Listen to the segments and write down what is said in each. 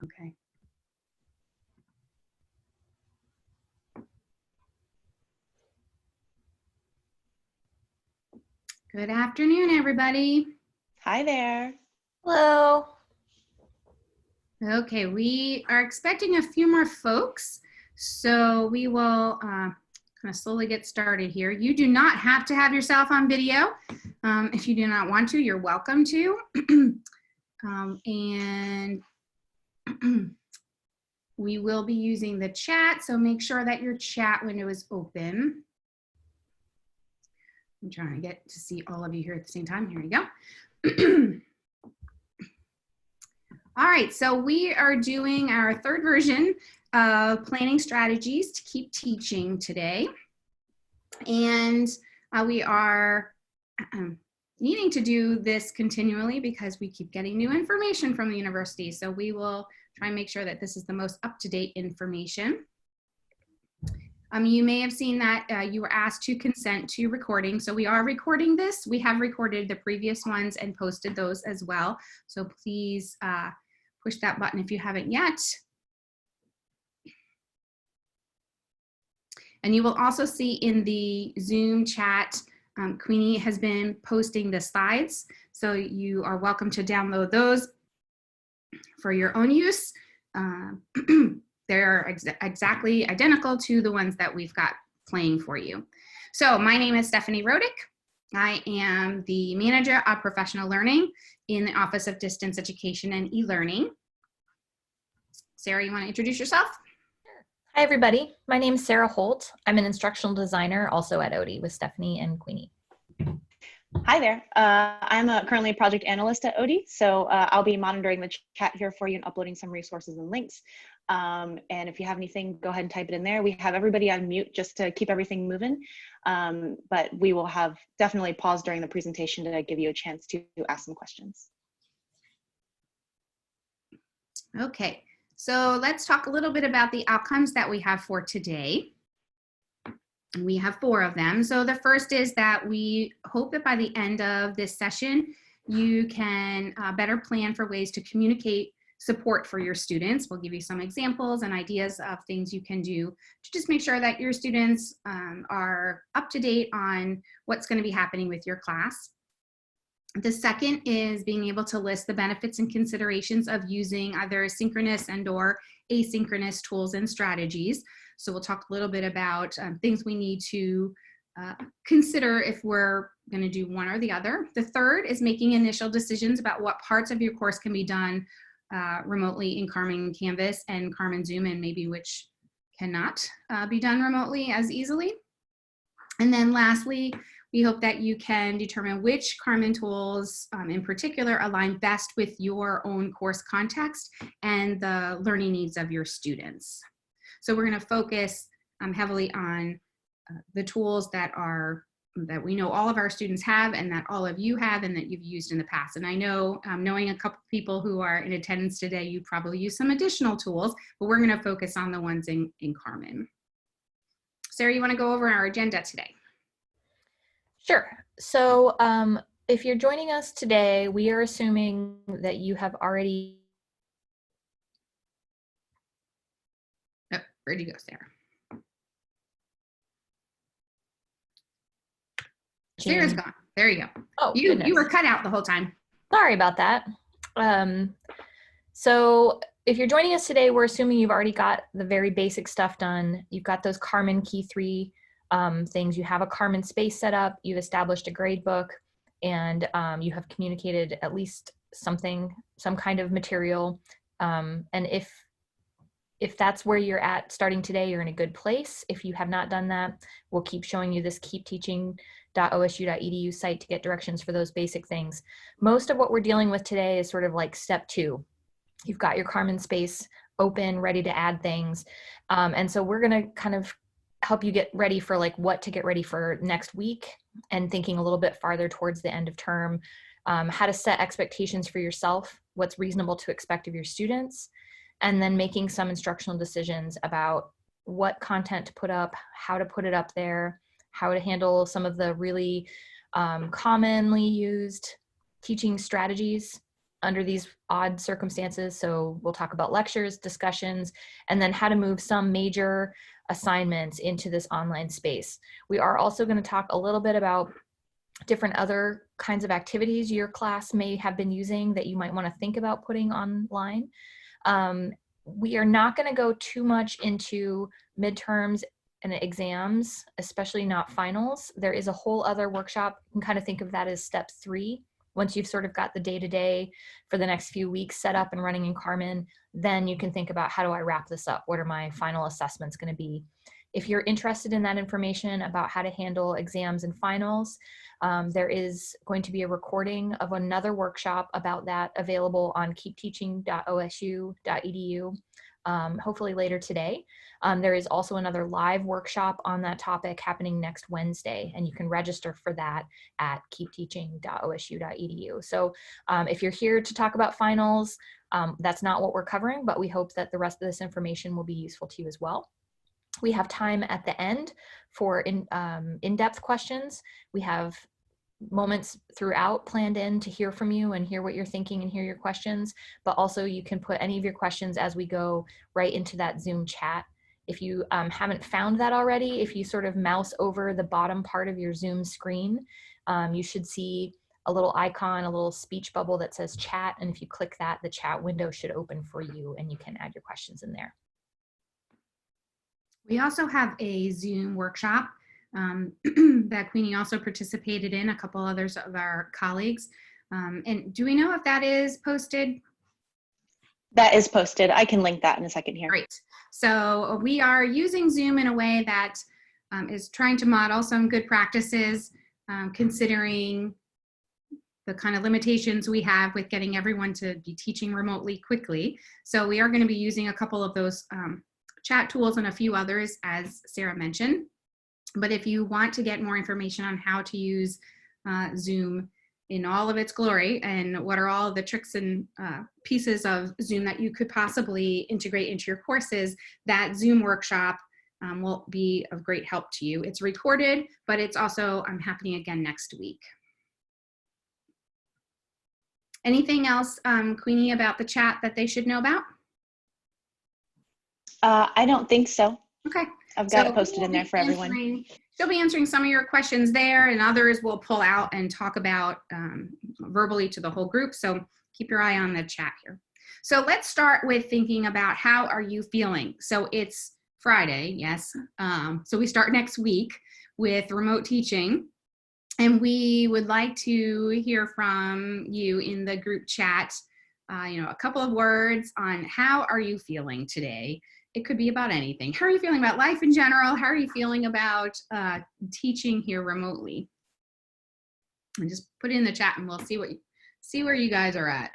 Okay. Good afternoon, everybody. Hi there. Hello. Okay, we are expecting a few more folks, so we will kind of slowly get started here. You do not have to have yourself on video. If you do not want to, you're welcome to. And we will be using the chat, so make sure that your chat window is open. I'm trying to get to see all of you here at the same time. Here we go. All right, so we are doing our third version of planning strategies to keep teaching today. And we are needing to do this continually because we keep getting new information from the university. So we will try and make sure that this is the most up-to-date information. You may have seen that you were asked to consent to recording. So we are recording this. We have recorded the previous ones and posted those as well. So please push that button if you haven't yet. And you will also see in the Zoom chat, Queenie has been posting the slides. So you are welcome to download those for your own use. They're exactly identical to the ones that we've got playing for you. So my name is Stephanie Rodick. I am the manager of professional learning in the Office of Distance Education and E-Learning. Sarah, you want to introduce yourself? Hi, everybody. My name is Sarah Holt. I'm an instructional designer also at Odie with Stephanie and Queenie. Hi there. I'm currently a project analyst at Odie, so I'll be monitoring the chat here for you and uploading some resources and links. And if you have anything, go ahead and type it in there. We have everybody on mute just to keep everything moving, but we will have definitely pause during the presentation to give you a chance to ask some questions. Okay, so let's talk a little bit about the outcomes that we have for today. We have 4 of them. So the first is that we hope that by the end of this session, you can better plan for ways to communicate support for your students. We'll give you some examples and ideas of things you can do to just make sure that your students are up to date on what's going to be happening with your class. The second is being able to list the benefits and considerations of using either synchronous and/or asynchronous tools and strategies. So we'll talk a little bit about things we need to consider if we're going to do one or the other. The third is making initial decisions about what parts of your course can be done remotely in CarmenCanvas and CarmenZoom, and maybe which cannot be done remotely as easily. And then lastly, we hope that you can determine which Carmen tools in particular align best with your own course context and the learning needs of your students. So we're going to focus heavily on the tools that we know all of our students have and that all of you have and that you've used in the past. And I know, knowing a couple people who are in attendance today, you probably use some additional tools, but we're going to focus on the ones in Carmen. Sarah, you want to go over our agenda today? Sure. So if you're joining us today, we are assuming that you have already... Oh, where'd you go, Sarah? Sarah's gone. There you go. Oh, you were cut out the whole time. Sorry about that. So if you're joining us today, we're assuming you've already got the very basic stuff done. You've got those Carmen Key 3 things. You have a Carmen space set up. You've established a grade book, and you have communicated at least some kind of material. And if that's where you're at starting today, you're in a good place. If you have not done that, we'll keep showing you this keepteaching.osu.edu site to get directions for those basic things. Most of what we're dealing with today is sort of like step 2. You've got your Carmen space open, ready to add things. And so we're going to kind of help you get ready for like what to get ready for next week, and thinking a little bit farther towards the end of term, how to set expectations for yourself, what's reasonable to expect of your students, and then making some instructional decisions about what content to put up, how to put it up there, how to handle some of the really commonly used teaching strategies under these odd circumstances. So we'll talk about lectures, discussions, and then how to move some major assignments into this online space. We are also going to talk a little bit about different other kinds of activities your class may have been using that you might want to think about putting online. We are not going to go too much into midterms and exams, especially not finals. There is a whole other workshop. You can kind of think of that as step 3. Once you've sort of got the day-to-day for the next few weeks set up and running in Carmen, then you can think about, how do I wrap this up? What are my final assessments going to be? If you're interested in that information about how to handle exams and finals, there is going to be a recording of another workshop about that available on keepteaching.osu.edu, hopefully later today. There is also another live workshop on that topic happening next Wednesday, and you can register for that at keepteaching.osu.edu. So if you're here to talk about finals, that's not what we're covering, but we hope that the rest of this information will be useful to you as well. We have time at the end for in-depth questions. We have moments throughout planned in to hear from you and hear what you're thinking and hear your questions, but also you can put any of your questions as we go right into that Zoom chat. If you haven't found that already, if you sort of mouse over the bottom part of your Zoom screen, you should see a little icon, a little speech bubble that says chat, and if you click that, the chat window should open for you and you can add your questions in there. We also have a Zoom workshop that Queenie also participated in, a couple others of our colleagues. And do we know if that is posted? That is posted. I can link that in a second here. Great. So we are using Zoom in a way that is trying to model some good practices, considering the kind of limitations we have with getting everyone to be teaching remotely quickly. So we are going to be using a couple of those chat tools and a few others, as Sarah mentioned. But if you want to get more information on how to use Zoom in all of its glory and what are all the tricks and pieces of Zoom that you could possibly integrate into your courses, that Zoom workshop will be of great help to you. It's recorded, but it's also happening again next week. Anything else, Queenie, about the chat that they should know about? I don't think so. Okay. I've got it posted in there for everyone. She'll be answering some of your questions there, and others we'll pull out and talk about verbally to the whole group. So keep your eye on the chat here. So let's start with thinking about, how are you feeling? So it's Friday, yes. So we start next week with remote teaching, and we would like to hear from you in the group chat, a couple of words on how are you feeling today. It could be about anything. How are you feeling about life in general? How are you feeling about teaching here remotely? And just put it in the chat and we'll see where you guys are at.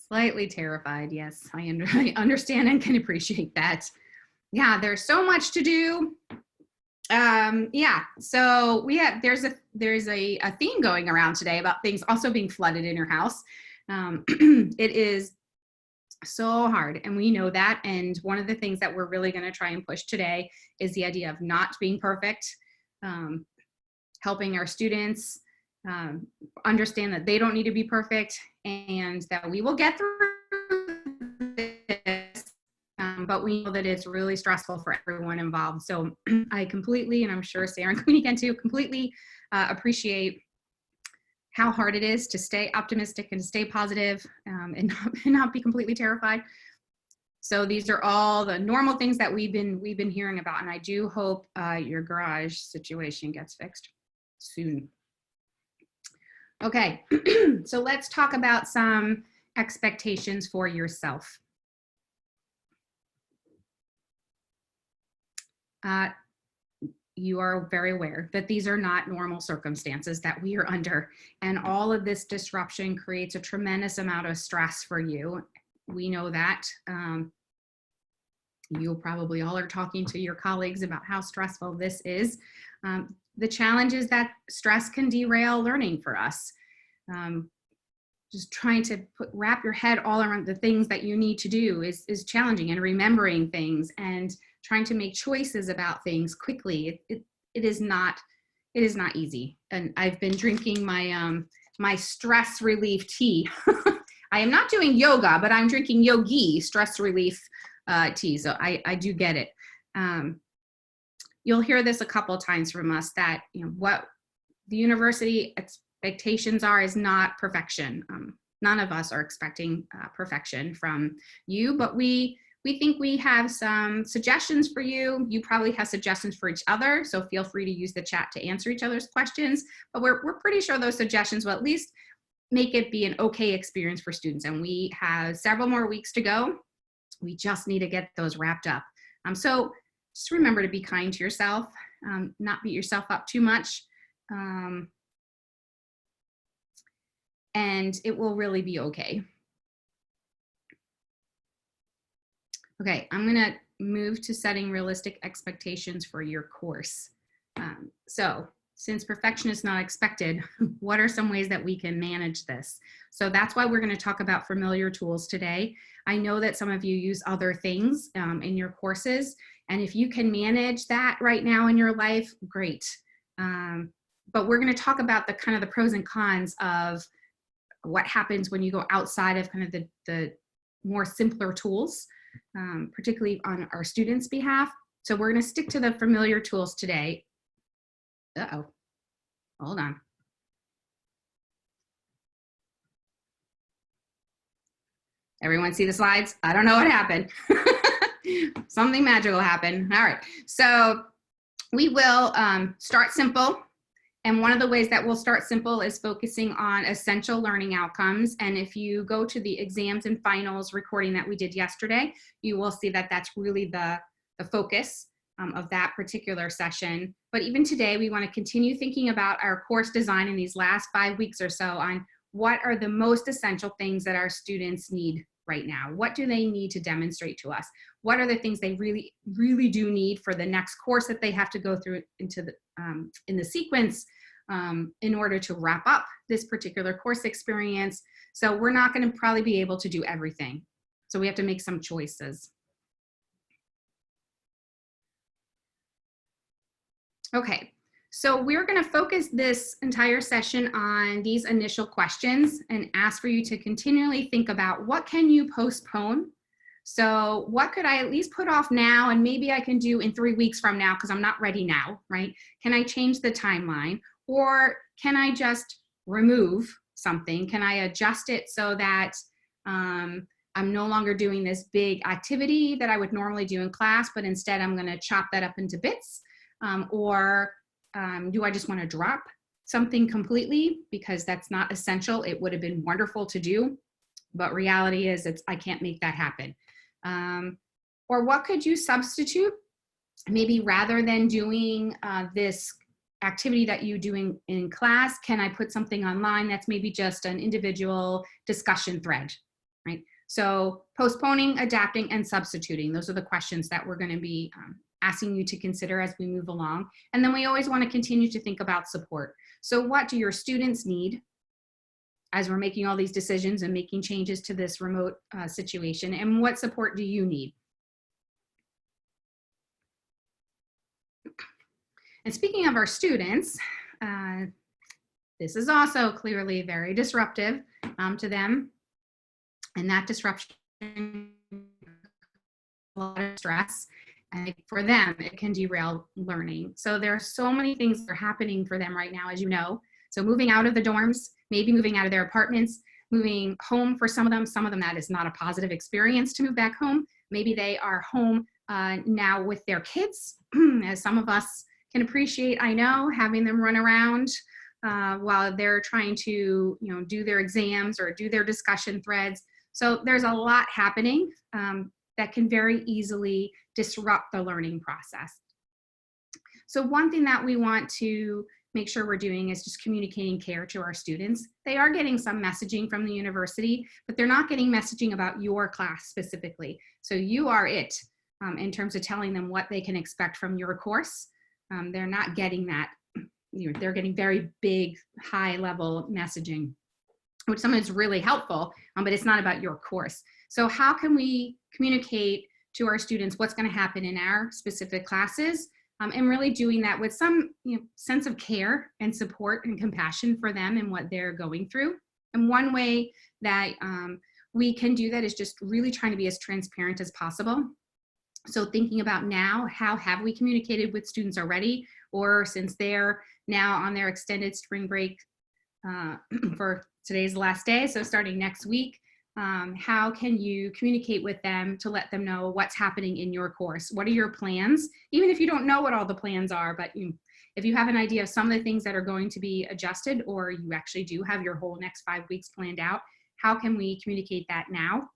Slightly terrified, yes, I understand and can appreciate that. Yeah, there's so much to do. Yeah, so there's a theme going around today about things also being flooded in your house. It is so hard, and we know that. And one of the things that we're really going to try and push today is the idea of not being perfect, helping our students understand that they don't need to be perfect and that we will get through this, but we know that it's really stressful for everyone involved. So I completely, and I'm sure Sarah and Queenie can too, completely appreciate how hard it is to stay optimistic and to stay positive, and not be completely terrified. So these are all the normal things that we've been hearing about, and I do hope your garage situation gets fixed soon. Okay, so let's talk about some expectations for yourself. You are very aware that these are not normal circumstances that we are under, and all of this disruption creates a tremendous amount of stress for you. We know that. You probably all are talking to your colleagues about how stressful this is. The challenge is that stress can derail learning for us. just trying to wrap your head all around the things that you need to do is challenging, and remembering things and trying to make choices about things quickly. It is not easy. And I've been drinking my my stress relief tea. I am not doing yoga, but I'm drinking yogi stress relief tea. So I do get it. You'll hear this a couple of times from us, that what the university expectations are is not perfection. None of us are expecting perfection from you, but we think we have some suggestions for you. You probably have suggestions for each other, so feel free to use the chat to answer each other's questions. But we're pretty sure those suggestions will at least make it be an okay experience for students. And we have several more weeks to go. We just need to get those wrapped up. So just remember to be kind to yourself, not beat yourself up too much. And it will really be okay. Okay, I'm gonna move to setting realistic expectations for your course. So since perfection is not expected, what are some ways that we can manage this? So that's why we're gonna talk about familiar tools today. I know that some of you use other things in your courses, and if you can manage that right now in your life, great. But we're gonna talk about the pros and cons of what happens when you go outside of the more simpler tools, particularly on our students' behalf. So we're going to stick to the familiar tools today. Uh-oh, hold on. Everyone see the slides? I don't know what happened. Something magical happened. All right, so we will start simple. And one of the ways that we'll start simple is focusing on essential learning outcomes. And if you go to the exams and finals recording that we did yesterday, you will see that that's really the focus of that particular session. But even today, we want to continue thinking about our course design in these last 5 weeks or so on what are the most essential things that our students need right now. What do they need to demonstrate to us? What are the things they really, really do need for the next course that they have to go through into the in the sequence in order to wrap up this particular course experience. So we're not going to probably be able to do everything. So we have to make some choices. Okay, so we're going to focus this entire session on these initial questions and ask for you to continually think about what can you postpone. So what could I at least put off now, and maybe I can do in 3 weeks from now because I'm not ready now, right? Can I change the timeline? Or can I just remove something? Can I adjust it so that I'm no longer doing this big activity that I would normally do in class, but instead I'm going to chop that up into bits? Or do I just want to drop something completely because that's not essential? It would have been wonderful to do, but reality is I can't make that happen. Or what could you substitute? Maybe rather than doing this activity that you do in class, can I put something online that's maybe just an individual discussion thread, right? So postponing, adapting, and substituting. Those are the questions that we're going to be asking you to consider as we move along. And then we always want to continue to think about support. So what do your students need as we're making all these decisions and making changes to this remote situation? And what support do you need? And speaking of our students, this is also clearly very disruptive to them. And that disruption, a lot of stress. And for them, it can derail learning. So there are so many things that are happening for them right now, as you know. So moving out of the dorms, maybe moving out of their apartments, moving home for some of them that is not a positive experience to move back home. Maybe they are home now with their kids, as some of us can appreciate, I know, having them run around while they're trying to, do their exams or do their discussion threads. So there's a lot happening that can very easily disrupt the learning process. So one thing that we want to make sure we're doing is just communicating care to our students. They are getting some messaging from the university, but they're not getting messaging about your class specifically. So you are it in terms of telling them what they can expect from your course. They're not getting that. They're getting very big, high level messaging. which sometimes is really helpful, but it's not about your course. So how can we communicate to our students what's going to happen in our specific classes, and really doing that with some sense of care and support and compassion for them and what they're going through. And one way that we can do that is just really trying to be as transparent as possible. So thinking about now, how have we communicated with students already, or since they're now on their extended spring break for today's the last day, so starting next week, how can you communicate with them to let them know what's happening in your course? What are your plans? Even if you don't know what all the plans are, but if you have an idea of some of the things that are going to be adjusted, or you actually do have your whole next 5 weeks planned out, how can we communicate that now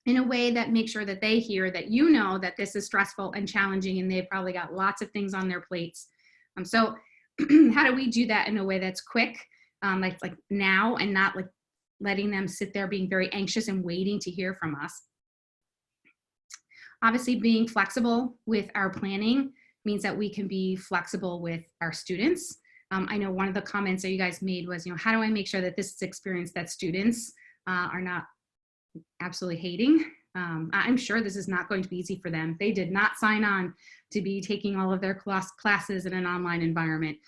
in a way that makes sure that they hear that you know that this is stressful and challenging and they've probably got lots of things on their plates. So how do we do that in a way that's quick, like now, and not like letting them sit there being very anxious and waiting to hear from us? Obviously, being flexible with our planning means that we can be flexible with our students. I know one of the comments that you guys made was, how do I make sure that this is experience that students are not absolutely hating? I'm sure this is not going to be easy for them. They did not sign on to be taking all of their classes in an online environment.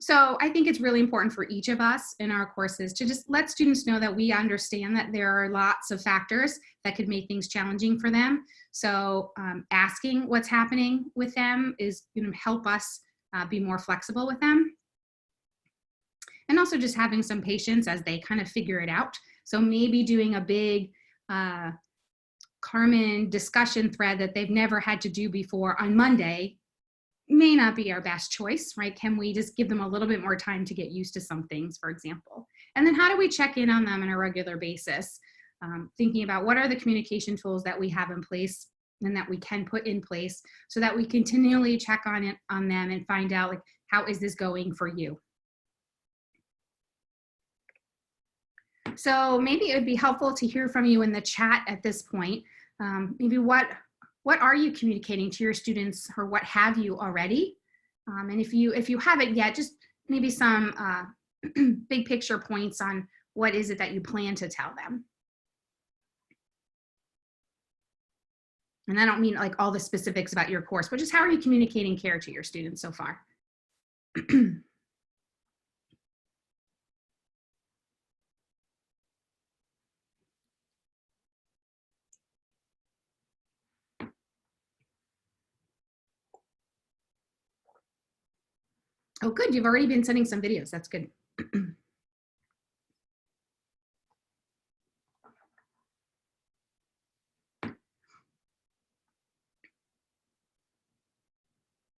So I think it's really important for each of us in our courses to just let students know that we understand that there are lots of factors that could make things challenging for them. So asking what's happening with them is going to help us be more flexible with them. And also just having some patience as they kind of figure it out. So maybe doing a big Carmen discussion thread that they've never had to do before on Monday may not be our best choice, right? Can we just give them a little bit more time to get used to some things, for example? And then how do we check in on them on a regular basis? Thinking about what are the communication tools that we have in place and that we can put in place so that we continually check on them and find out, like, how is this going for you? So maybe it would be helpful to hear from you in the chat at this point. Maybe what are you communicating to your students, or what have you already? And if you haven't yet, just maybe some big picture points on what is it that you plan to tell them. And I don't mean like all the specifics about your course, but just how are you communicating care to your students so far? Oh, good. You've already been sending some videos. That's good.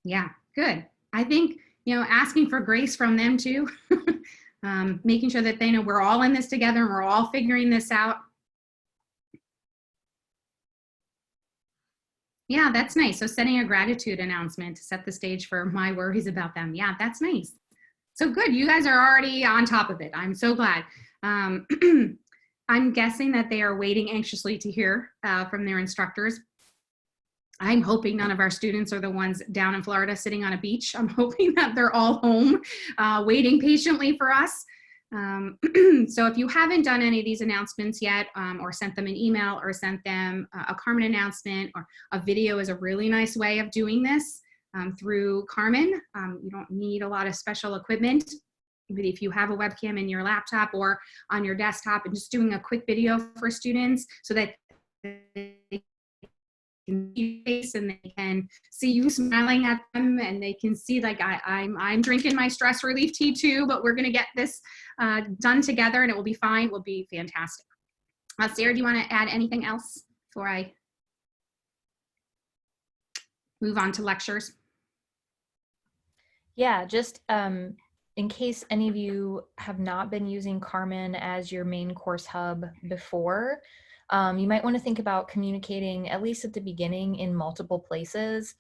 Yeah, good. I think, asking for grace from them too, making sure that they know we're all in this together and we're all figuring this out. Yeah, that's nice. So setting a gratitude announcement to set the stage for my worries about them. Yeah, that's nice. So good. You guys are already on top of it. I'm so glad. I'm guessing that they are waiting anxiously to hear from their instructors. I'm hoping none of our students are the ones down in Florida sitting on a beach. I'm hoping that they're all home waiting patiently for us. So if you haven't done any of these announcements yet, or sent them an email or sent them a Carmen announcement, or a video is a really nice way of doing this through Carmen. You don't need a lot of special equipment. But if you have a webcam in your laptop or on your desktop, and just doing a quick video for students so that they can see your face and they can see you smiling at them, and they can see, like, I'm drinking my stress relief tea too, but we're going to get this done together and it will be fine. It will be fantastic. Sarah, do you want to add anything else before I move on to lectures? Yeah, just in case any of you have not been using Carmen as your main course hub before, you might want to think about communicating, at least at the beginning, in multiple places.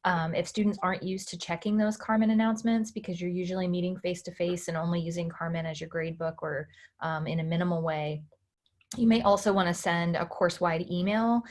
If students aren't used to checking those Carmen announcements because you're usually meeting face-to-face and only using Carmen as your gradebook or in a minimal way, You may also want to send a course-wide email,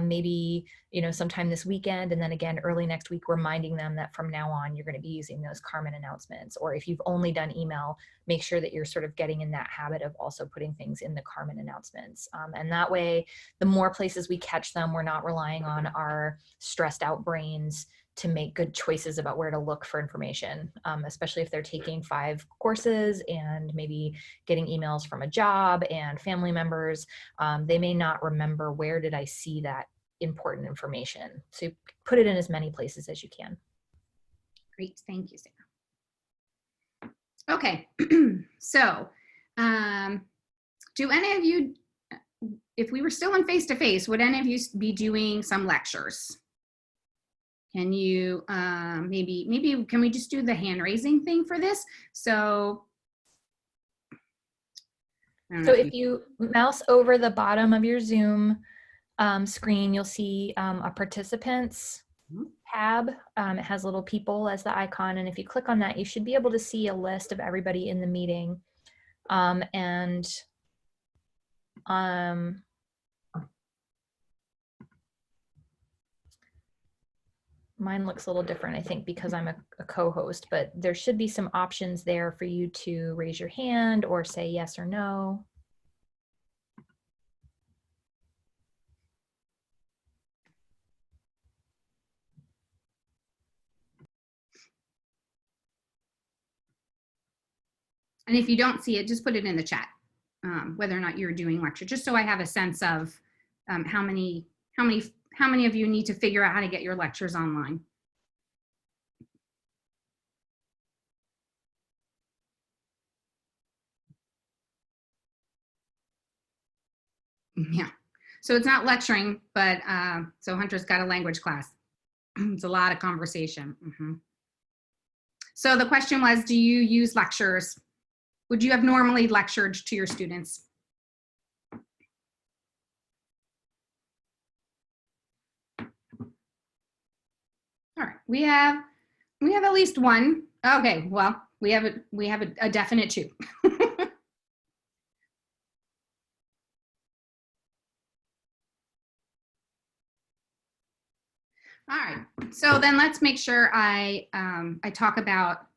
maybe, sometime this weekend, and then again early next week, reminding them that from now on you're going to be using those Carmen announcements. Or if you've only done email, make sure that you're sort of getting in that habit of also putting things in the Carmen announcements. And that way, the more places we catch them, we're not relying on our stressed out brains to make good choices about where to look for information, especially if they're taking 5 courses and maybe getting emails from a job and family members. They may not remember, where did I see that important information? So put it in as many places as you can. Great, thank you, Sarah. Okay, so do any of you, if we were still in face-to-face, would any of you be doing some lectures? Can you, maybe can we just do the hand raising thing for this? So if you mouse over the bottom of your Zoom screen, you'll see a participants tab. It has little people as the icon. And if you click on that, you should be able to see a list of everybody in the meeting. Mine looks a little different, I think, because I'm a co-host, but there should be some options there for you to raise your hand or say yes or no. And if you don't see it, just put it in the chat, whether or not you're doing lecture, just so I have a sense of how many of you need to figure out how to get your lectures online. Yeah, so it's not lecturing, but so Hunter's got a language class. It's a lot of conversation. So the question was, do you use lectures? Would you have normally lectured to your students? All right, we have at least one. Okay, well, we have a definite 2. All right, so then let's make sure I talk about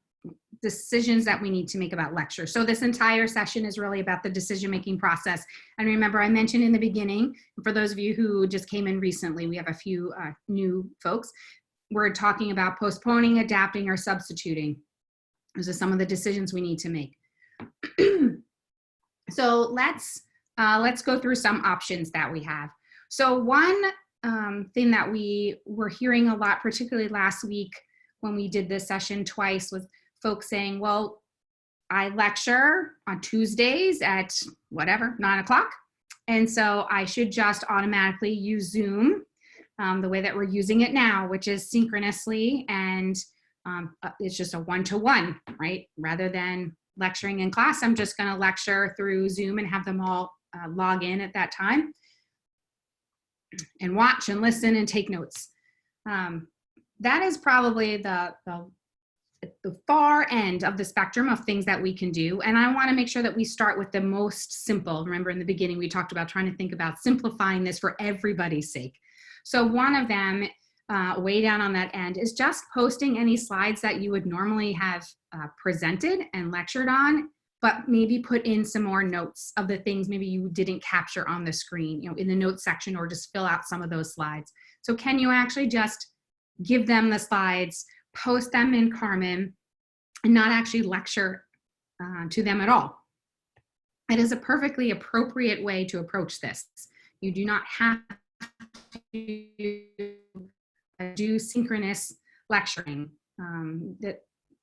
decisions that we need to make about lecture. So this entire session is really about the decision-making process. And remember, I mentioned in the beginning, for those of you who just came in recently, we have a few new folks. We're talking about postponing, adapting, or substituting. Those are some of the decisions we need to make. So let's go through some options that we have. So one thing that we were hearing a lot, particularly last week when we did this session twice, was folks saying, well, I lecture on Tuesdays at whatever, 9 o'clock. And so I should just automatically use Zoom the way that we're using it now, which is synchronously, and it's just a one-to-one, right? Rather than lecturing in class, I'm just gonna lecture through Zoom and have them all log in at that time and watch and listen and take notes. That is probably the far end of the spectrum of things that we can do. And I want to make sure that we start with the most simple. Remember, in the beginning, we talked about trying to think about simplifying this for everybody's sake. So one of them, way down on that end, is just posting any slides that you would normally have presented and lectured on, but maybe put in some more notes of the things maybe you didn't capture on the screen, in the notes section, or just fill out some of those slides. So can you actually just give them the slides, post them in Carmen, and not actually lecture to them at all? It is a perfectly appropriate way to approach this. You do not have to do synchronous lecturing.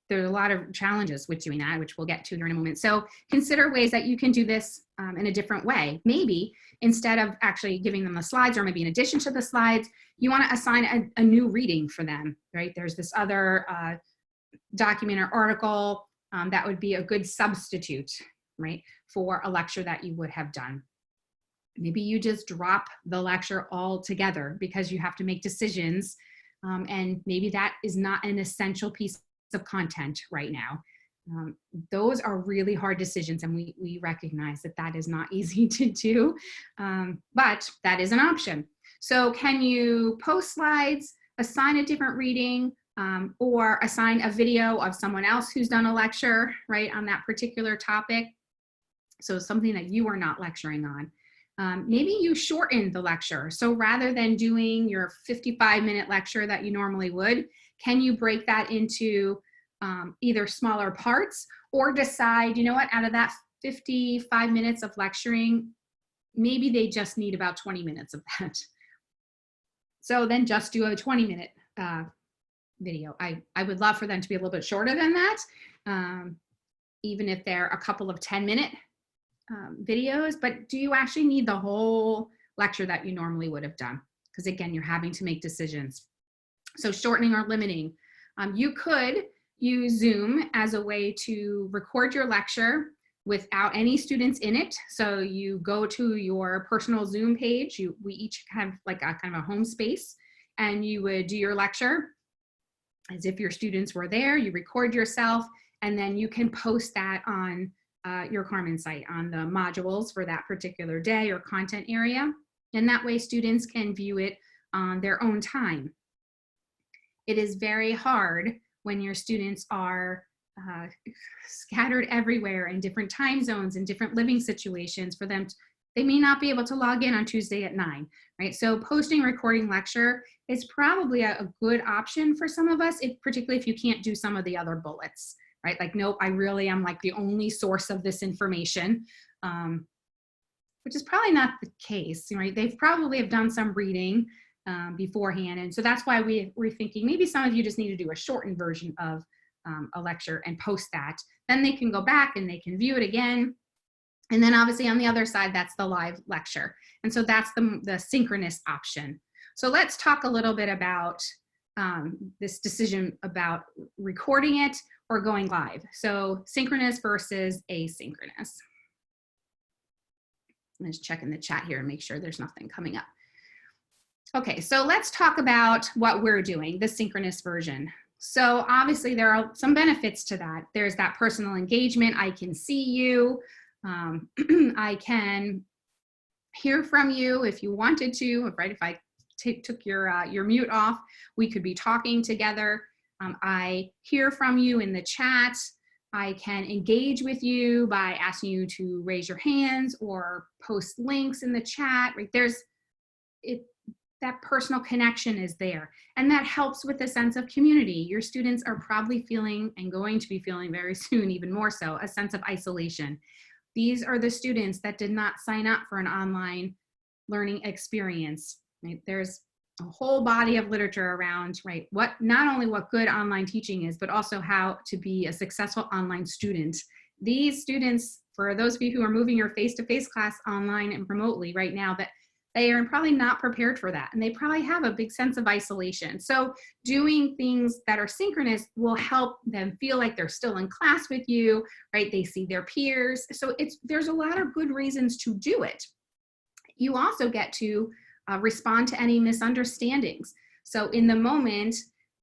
There's a lot of challenges with doing that, which we'll get to here in a moment. So consider ways that you can do this in a different way. Maybe instead of actually giving them the slides, or maybe in addition to the slides, you want to assign a new reading for them, right? There's this other document or article that would be a good substitute, right, for a lecture that you would have done. Maybe you just drop the lecture altogether because you have to make decisions, and maybe that is not an essential piece of content right now. Those are really hard decisions, and we recognize that that is not easy to do, but that is an option. So can you post slides, assign a different reading, or assign a video of someone else who's done a lecture, right, on that particular topic? So something that you are not lecturing on. Maybe you shorten the lecture. So rather than doing your 55-minute lecture that you normally would, can you break that into either smaller parts, or decide, you know what, out of that 55 minutes of lecturing, maybe they just need about 20 minutes of that. So then just do a 20-minute video. I would love for them to be a little bit shorter than that, even if they're a couple of 10-minute videos, but do you actually need the whole lecture that you normally would have done? Because again, you're having to make decisions. So shortening or limiting. You could use Zoom as a way to record your lecture without any students in it. So you go to your personal Zoom page. We each have like a kind of a home space, and you would do your lecture as if your students were there. You record yourself, and then you can post that on your Carmen site, on the modules for that particular day or content area. And that way students can view it on their own time. It is very hard when your students are scattered everywhere in different time zones and different living situations for them. They may not be able to log in on Tuesday at 9, right? So posting, recording lecture is probably a good option for some of us, particularly if you can't do some of the other bullets, right? Like, nope, I really am like the only source of this information, which is probably not the case, right? They've probably have done some reading beforehand. And so that's why we're thinking maybe some of you just need to do a shortened version of a lecture and post that. Then they can go back and they can view it again. And then obviously on the other side, that's the live lecture. And so that's the synchronous option. So let's talk a little bit about this decision about recording it or going live. So synchronous versus asynchronous. I'm just checking the chat here and make sure there's nothing coming up. Okay, so let's talk about what we're doing, the synchronous version. So obviously there are some benefits to that. There's that personal engagement. I can see you. I can hear from you if you wanted to, right? If I took your mute off, we could be talking together. I hear from you in the chat. I can engage with you by asking you to raise your hands or post links in the chat, right? That personal connection is there. And that helps with a sense of community. Your students are probably feeling, and going to be feeling very soon, even more so, a sense of isolation. These are the students that did not sign up for an online learning experience, right? There's a whole body of literature around, right, not only what good online teaching is, but also how to be a successful online student. These students, for those of you who are moving your face-to-face class online and remotely right now, that they are probably not prepared for that, and they probably have a big sense of isolation. So doing things that are synchronous will help them feel like they're still in class with you, right? They see their peers. So there's a lot of good reasons to do it. You also get to respond to any misunderstandings. So in the moment,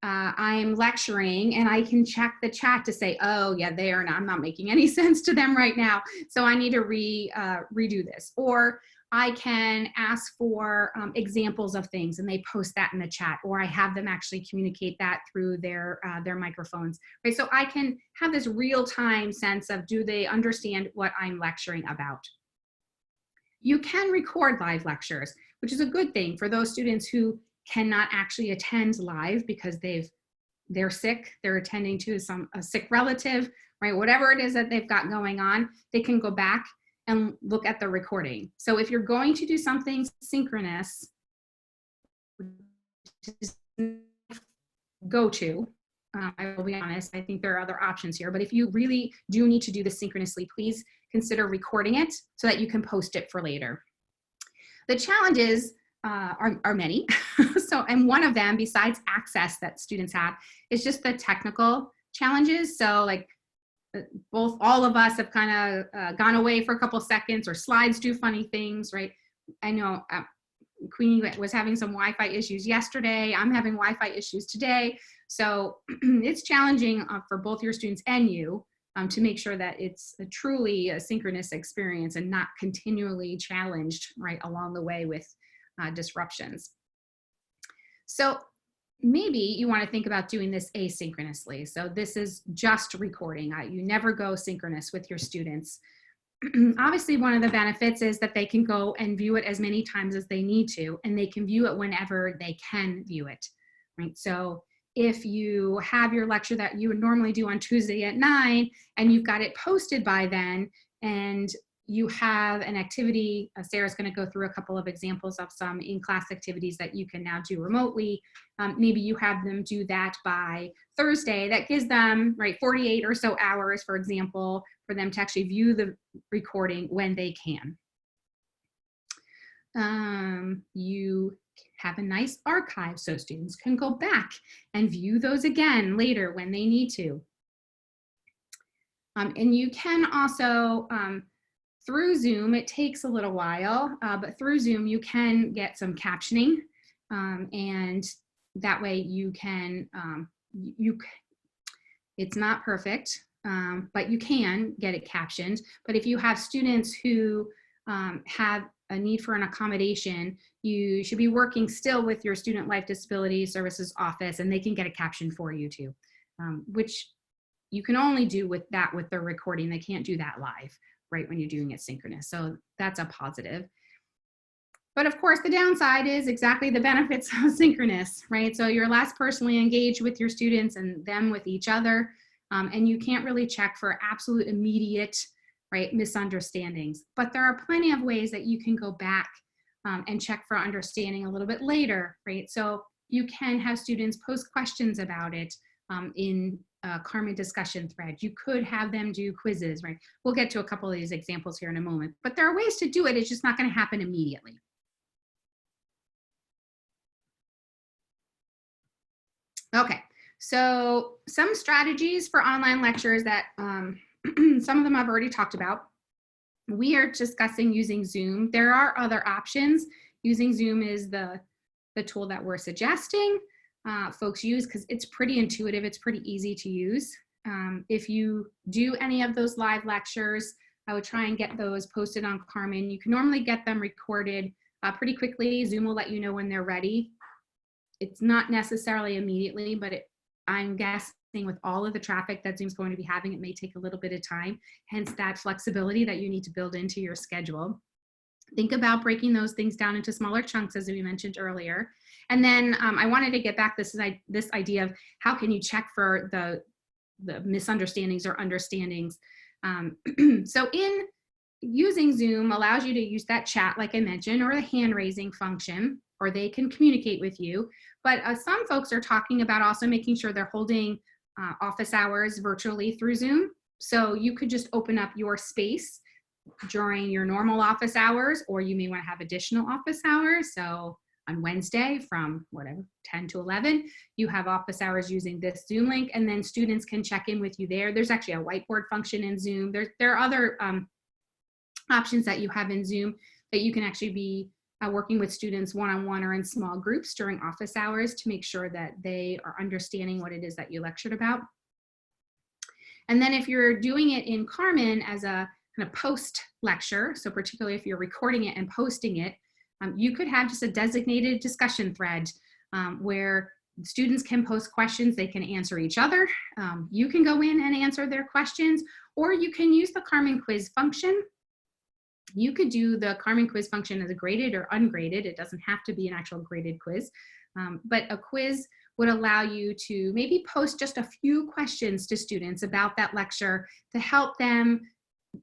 I'm lecturing and I can check the chat to say, oh yeah, I'm not making any sense to them right now, so I need to redo this. Or I can ask for examples of things and they post that in the chat, or I have them actually communicate that through their microphones, right? So I can have this real-time sense of, do they understand what I'm lecturing about? You can record live lectures, which is a good thing for those students who cannot actually attend live because they're sick, they're attending to a sick relative, right? Whatever it is that they've got going on, they can go back and look at the recording. So if you're going to do something synchronous, I will be honest, I think there are other options here, but if you really do need to do this synchronously, please consider recording it so that you can post it for later. The challenges are many. And one of them, besides access that students have, is just the technical challenges. So like, all of us have kind of gone away for a couple seconds, or slides do funny things, right? I know Queenie was having some Wi-Fi issues yesterday. I'm having Wi-Fi issues today. So it's challenging for both your students and you to make sure that it's truly a synchronous experience and not continually challenged right along the way with disruptions. So maybe you want to think about doing this asynchronously. So this is just recording. You never go synchronous with your students. Obviously, one of the benefits is that they can go and view it as many times as they need to, and they can view it whenever they can view it, right? So if you have your lecture that you would normally do on Tuesday at 9, and you've got it posted by then, and you have an activity, Sarah's going to go through a couple of examples of some in-class activities that you can now do remotely. Maybe you have them do that by Thursday. That gives them, right, 48 or so hours, for example, for them to actually view the recording when they can. You have a nice archive so students can go back and view those again later when they need to. And you can also, through Zoom, it takes a little while, but through Zoom you can get some captioning, and that way you can, it's not perfect, but you can get it captioned. But if you have students who have a need for an accommodation, you should be working still with your Student Life Disability Services office, and they can get a caption for you too, which you can only do with that with the recording. They can't do that live, right, when you're doing it synchronous. So that's a positive. But of course, the downside is exactly the benefits of synchronous, right? So you're less personally engaged with your students and them with each other, and you can't really check for absolute immediate, right, misunderstandings. But there are plenty of ways that you can go back and check for understanding a little bit later, right? So you can have students post questions about it in a Carmen discussion thread. You could have them do quizzes, right? We'll get to a couple of these examples here in a moment, but there are ways to do it. It's just not going to happen immediately. Okay, so some strategies for online lectures that some of them I've already talked about. We are discussing using Zoom. There are other options. Using Zoom is the tool that we're suggesting folks use because it's pretty intuitive. It's pretty easy to use. If you do any of those live lectures, I would try and get those posted on Carmen. You can normally get them recorded pretty quickly. Zoom will let you know when they're ready. It's not necessarily immediately, but I'm guessing with all of the traffic that Zoom's going to be having, it may take a little bit of time, hence that flexibility that you need to build into your schedule. Think about breaking those things down into smaller chunks, as we mentioned earlier. And then I wanted to get back this idea of how can you check for the misunderstandings or understandings. So in using Zoom allows you to use that chat, like I mentioned, or the hand raising function, or they can communicate with you. But some folks are talking about also making sure they're holding office hours virtually through Zoom. So you could just open up your space during your normal office hours, or you may want to have additional office hours. So on Wednesday from whatever, 10 to 11, you have office hours using this Zoom link, and then students can check in with you there. There's actually a whiteboard function in Zoom. There are other options that you have in Zoom that you can actually be working with students one-on-one or in small groups during office hours to make sure that they are understanding what it is that you lectured about. And then if you're doing it in Carmen as a kind of post lecture, so particularly if you're recording it and posting it, you could have just a designated discussion thread where students can post questions, they can answer each other. You can go in and answer their questions, or you can use the Carmen quiz function. You could do the Carmen quiz function as a graded or ungraded. It doesn't have to be an actual graded quiz, but a quiz would allow you to maybe post just a few questions to students about that lecture to help them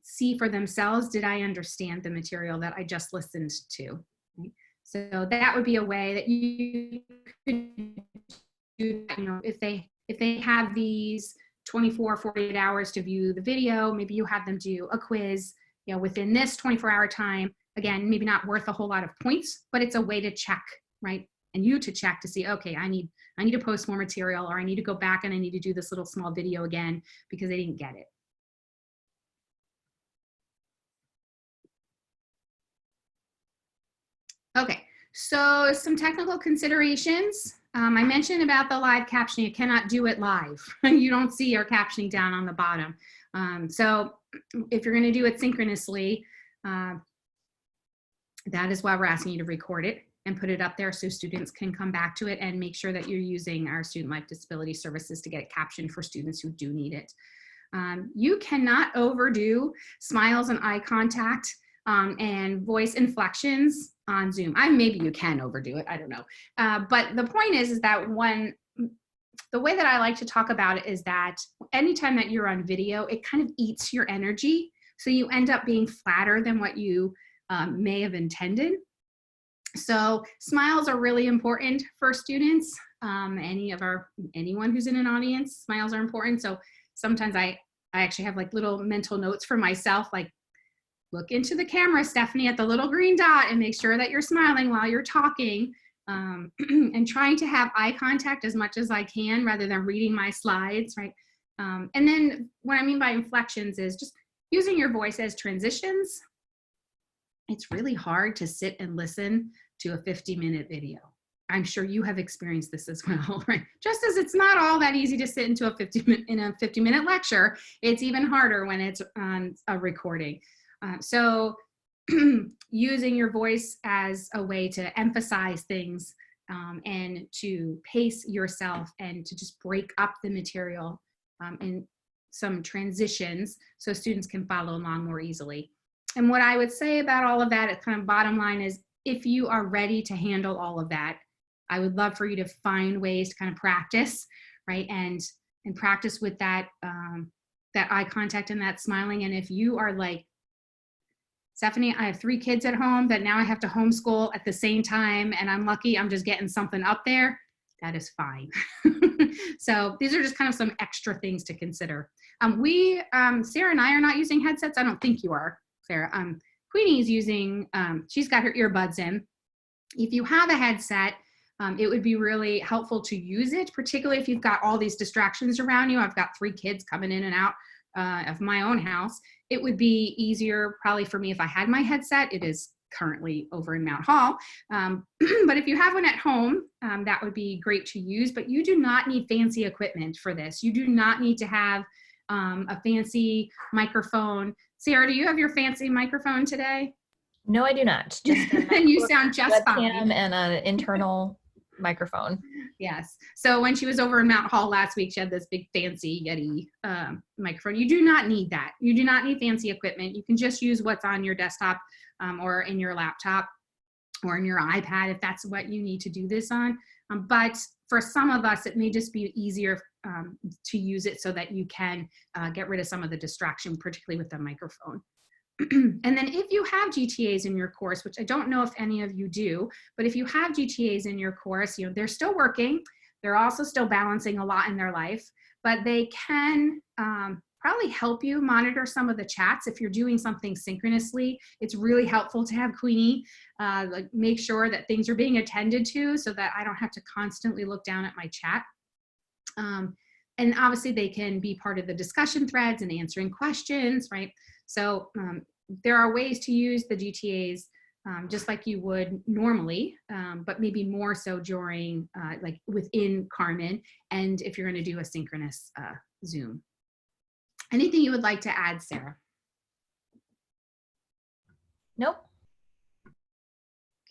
see for themselves, did I understand the material that I just listened to? Right? So that would be a way that you could do that, you know, if they have these 24, 48 hours to view the video, maybe you have them do a quiz, you know, within this 24-hour time. Again, maybe not worth a whole lot of points, but it's a way to check, right? And you to check to see, okay, I need to post more material, or I need to go back and I need to do this little small video again because they didn't get it. Okay, so some technical considerations. I mentioned about the live captioning. You cannot do it live. You don't see your captioning down on the bottom. So if you're going to do it synchronously, that is why we're asking you to record it and put it up there so students can come back to it, and make sure that you're using our Student Life Disability Services to get it captioned for students who do need it. You cannot overdo smiles and eye contact and voice inflections on Zoom. Maybe you can overdo it, I don't know. But the point is that the way that I like to talk about it is that anytime that you're on video, it kind of eats your energy. So you end up being flatter than what you may have intended. So smiles are really important for students. Anyone who's in an audience, smiles are important. So sometimes I actually have like little mental notes for myself, like, look into the camera, Stephanie, at the little green dot, and make sure that you're smiling while you're talking, and trying to have eye contact as much as I can rather than reading my slides, right? And then what I mean by inflections is just using your voice as transitions. It's really hard to sit and listen to a 50-minute video. I'm sure you have experienced this as well, right? Just as it's not all that easy to sit into a 50-minute lecture, it's even harder when it's on a recording. So using your voice as a way to emphasize things and to pace yourself and to just break up the material in some transitions so students can follow along more easily. And what I would say about all of that, at kind of bottom line, is if you are ready to handle all of that, I would love for you to find ways to kind of practice, right? And practice with that, that eye contact and that smiling. And if you are like, Stephanie, I have 3 kids at home that now I have to homeschool at the same time, and I'm lucky I'm just getting something up there, that is fine. So these are just kind of some extra things to consider. Sarah and I are not using headsets. I don't think you are, Sarah. Queenie's using, she's got her earbuds in. If you have a headset, it would be really helpful to use it, particularly if you've got all these distractions around you. I've got 3 kids coming in and out of my own house. It would be easier probably for me if I had my headset. It is currently over in Mount Hall. But if you have one at home, that would be great to use, but you do not need fancy equipment for this. You do not need to have a fancy microphone. Sarah, do you have your fancy microphone today? No, I do not. Just and you sound just fine. And an internal microphone. Yes. So when she was over in Mount Hall last week, she had this big fancy Yeti microphone. You do not need that. You do not need fancy equipment. You can just use what's on your desktop or in your laptop or in your iPad if that's what you need to do this on. But for some of us, it may just be easier to use it so that you can get rid of some of the distraction, particularly with the microphone. And then if you have GTAs in your course, which I don't know if any of you do, but if you have GTAs in your course, you know, they're still working. They're also still balancing a lot in their life, but they can probably help you monitor some of the chats. If you're doing something synchronously, it's really helpful to have Queenie like make sure that things are being attended to so that I don't have to constantly look down at my chat. And obviously they can be part of the discussion threads and answering questions, right? So there are ways to use the GTAs just like you would normally, but maybe more so during like within Carmen, and if you're going to do a synchronous Zoom. Anything you would like to add, Sarah? Nope.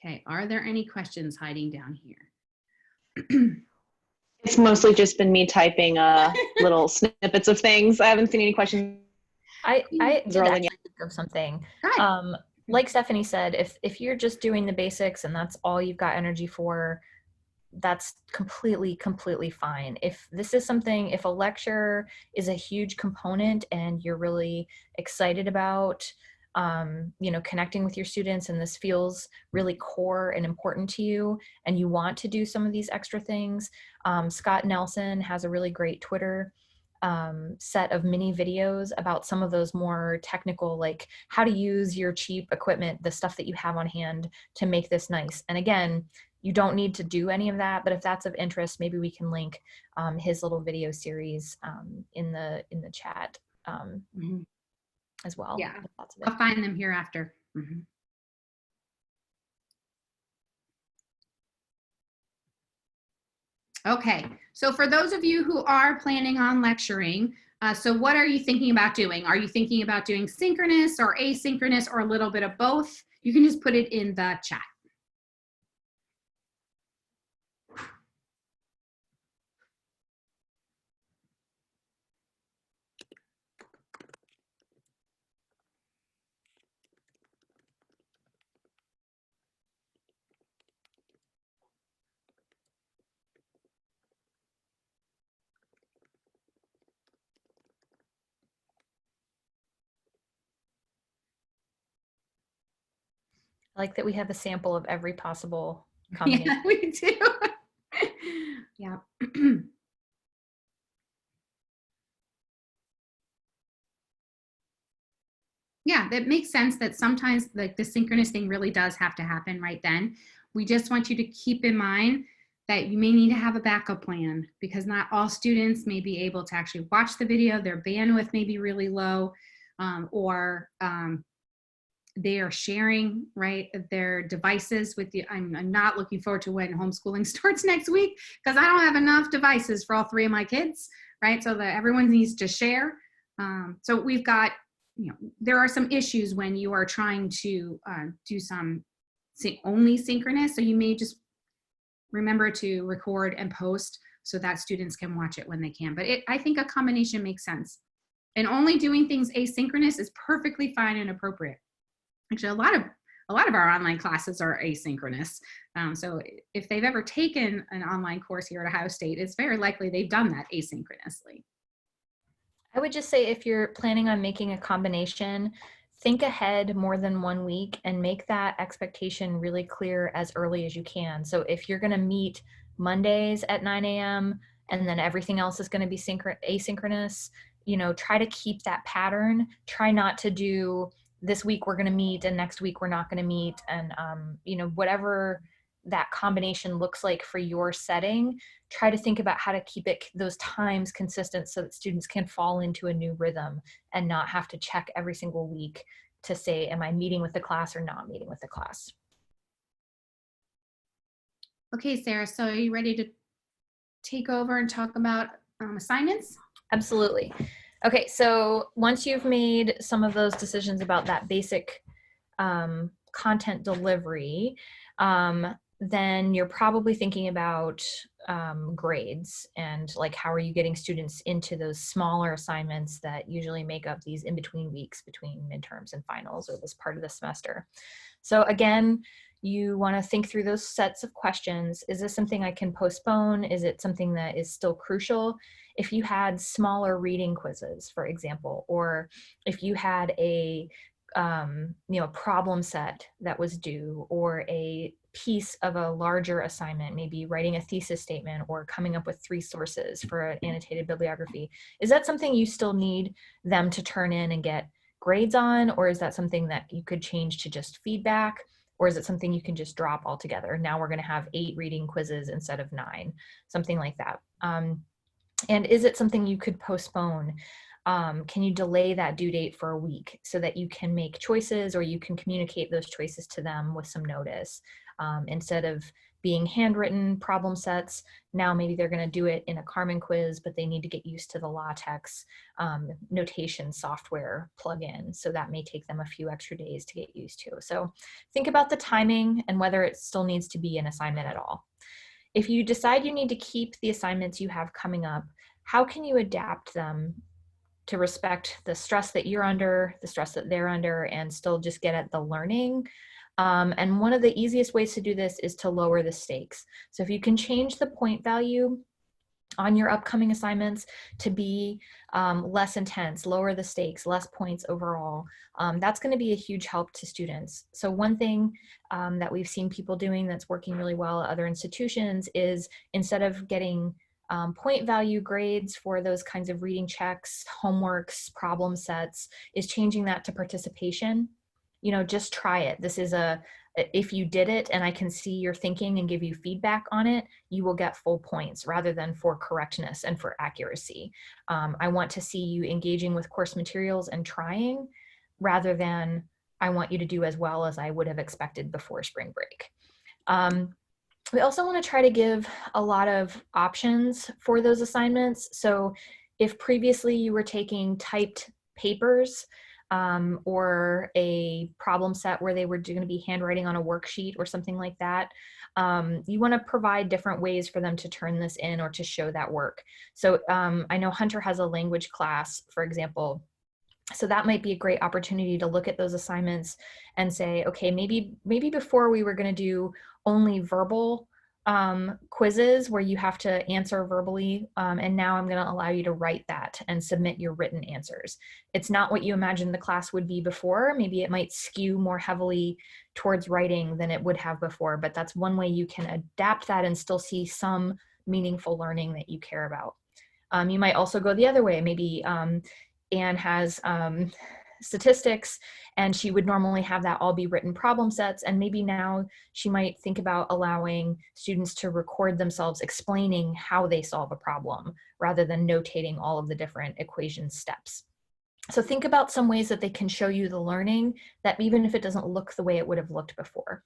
Okay, are there any questions hiding down here? It's mostly just been me typing little snippets of things. I haven't seen any questions. I did actually think of something. Like Stephanie said, if you're just doing the basics and that's all you've got energy for, that's completely fine. If this is something, if a lecture is a huge component and you're really excited about you know, connecting with your students, and this feels really core and important to you, and you want to do some of these extra things, Scott Nelson has a really great Twitter set of mini videos about some of those more technical, like how to use your cheap equipment, the stuff that you have on hand to make this nice. And again, you don't need to do any of that, but if that's of interest, maybe we can link his little video series in the chat as well. Yeah, I'll find them here after. Okay, so for those of you who are planning on lecturing, So what are you thinking about doing? Are you thinking about doing synchronous or asynchronous or a little bit of both? You can just put it in the chat. I like that we have a sample of every possible combination. Yeah, we do. Yeah. Yeah, that makes sense that sometimes like the synchronous thing really does have to happen right then. We just want you to keep in mind that you may need to have a backup plan because not all students may be able to actually watch the video. Their bandwidth may be really low, or they are sharing, right, their devices with you. I'm not looking forward to when homeschooling starts next week because I don't have enough devices for all 3 of my kids, right? So that everyone needs to share. So we've got, there are some issues when you are trying to do some only synchronous. So you may just remember to record and post so that students can watch it when they can. But I think a combination makes sense. And only doing things asynchronous is perfectly fine and appropriate. Actually, a lot of our online classes are asynchronous. So if they've ever taken an online course here at Ohio State, it's very likely they've done that asynchronously. I would just say if you're planning on making a combination, think ahead more than 1 week and make that expectation really clear as early as you can. So if you're going to meet Mondays at 9 a.m. and then everything else is going to be asynchronous, try to keep that pattern. Try not to do this week we're going to meet and next week we're not going to meet. And, whatever that combination looks like for your setting, try to think about how to keep those times consistent so that students can fall into a new rhythm and not have to check every single week to say, am I meeting with the class or not meeting with the class? Okay, Sarah, so are you ready to take over and talk about assignments? Absolutely. Okay, so once you've made some of those decisions about that basic content delivery, then you're probably thinking about grades and like how are you getting students into those smaller assignments that usually make up these in-between weeks between midterms and finals or this part of the semester. So again, you want to think through those sets of questions. Is this something I can postpone? Is it something that is still crucial? If you had smaller reading quizzes, for example, or if you had a problem set that was due, or a piece of a larger assignment, maybe writing a thesis statement or coming up with 3 sources for an annotated bibliography, is that something you still need them to turn in and get grades on, or is that something that you could change to just feedback? Or is it something you can just drop altogether? Now we're going to have 8 reading quizzes instead of 9, something like that. And is it something you could postpone? Can you delay that due date for a week so that you can make choices or you can communicate those choices to them with some notice? Instead of being handwritten problem sets, now maybe they're going to do it in a Carmen quiz, but they need to get used to the LaTeX notation software plugin. So that may take them a few extra days to get used to. So think about the timing and whether it still needs to be an assignment at all. If you decide you need to keep the assignments you have coming up, how can you adapt them to respect the stress that you're under, the stress that they're under, and still just get at the learning? And one of the easiest ways to do this is to lower the stakes. So if you can change the point value on your upcoming assignments to be less intense, lower the stakes, less points overall, that's going to be a huge help to students. So one thing that we've seen people doing that's working really well at other institutions is instead of getting point value grades for those kinds of reading checks, homeworks, problem sets, is changing that to participation. Just try it. This is if you did it and I can see your thinking and give you feedback on it, you will get full points rather than for correctness and for accuracy. I want to see you engaging with course materials and trying rather than I want you to do as well as I would have expected before spring break. We also want to try to give a lot of options for those assignments. So If previously you were taking typed papers or a problem set where they were going to be handwriting on a worksheet or something like that, you want to provide different ways for them to turn this in or to show that work. So I know Hunter has a language class, for example. So that might be a great opportunity to look at those assignments and say, okay, maybe before we were going to do only verbal quizzes where you have to answer verbally, and now I'm going to allow you to write that and submit your written answers. It's not what you imagined the class would be before. Maybe it might skew more heavily towards writing than it would have before, but that's one way you can adapt that and still see some meaningful learning that you care about. You might also go the other way. Maybe Anne has statistics, and she would normally have that all be written problem sets, and maybe now she might think about allowing students to record themselves explaining how they solve a problem rather than notating all of the different equation steps. So think about some ways that they can show you the learning, that even if it doesn't look the way it would have looked before.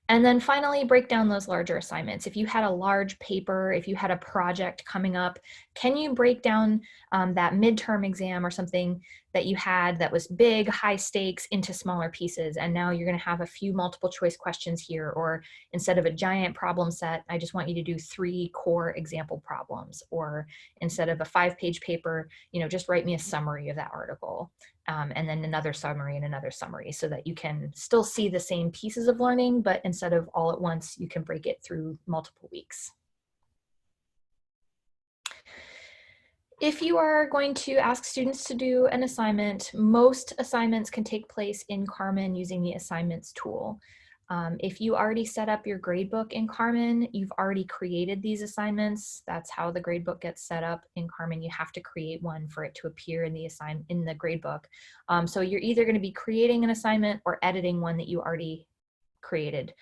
And then finally, break down those larger assignments. If you had a large paper, if you had a project coming up, can you break down that midterm exam or something that you had that was big, high stakes into smaller pieces? And now you're going to have a few multiple choice questions here, or instead of a giant problem set, I just want you to do 3 core example problems. Or instead of a 5-page paper, just write me a summary of that article. And then another summary and another summary, so that you can still see the same pieces of learning, but instead of all at once, you can break it through multiple weeks. If you are going to ask students to do an assignment, most assignments can take place in Carmen using the assignments tool. If you already set up your gradebook in Carmen, you've already created these assignments. That's how the gradebook gets set up in Carmen. You have to create one for it to appear in the gradebook. So you're either going to be creating an assignment or editing one that you already created.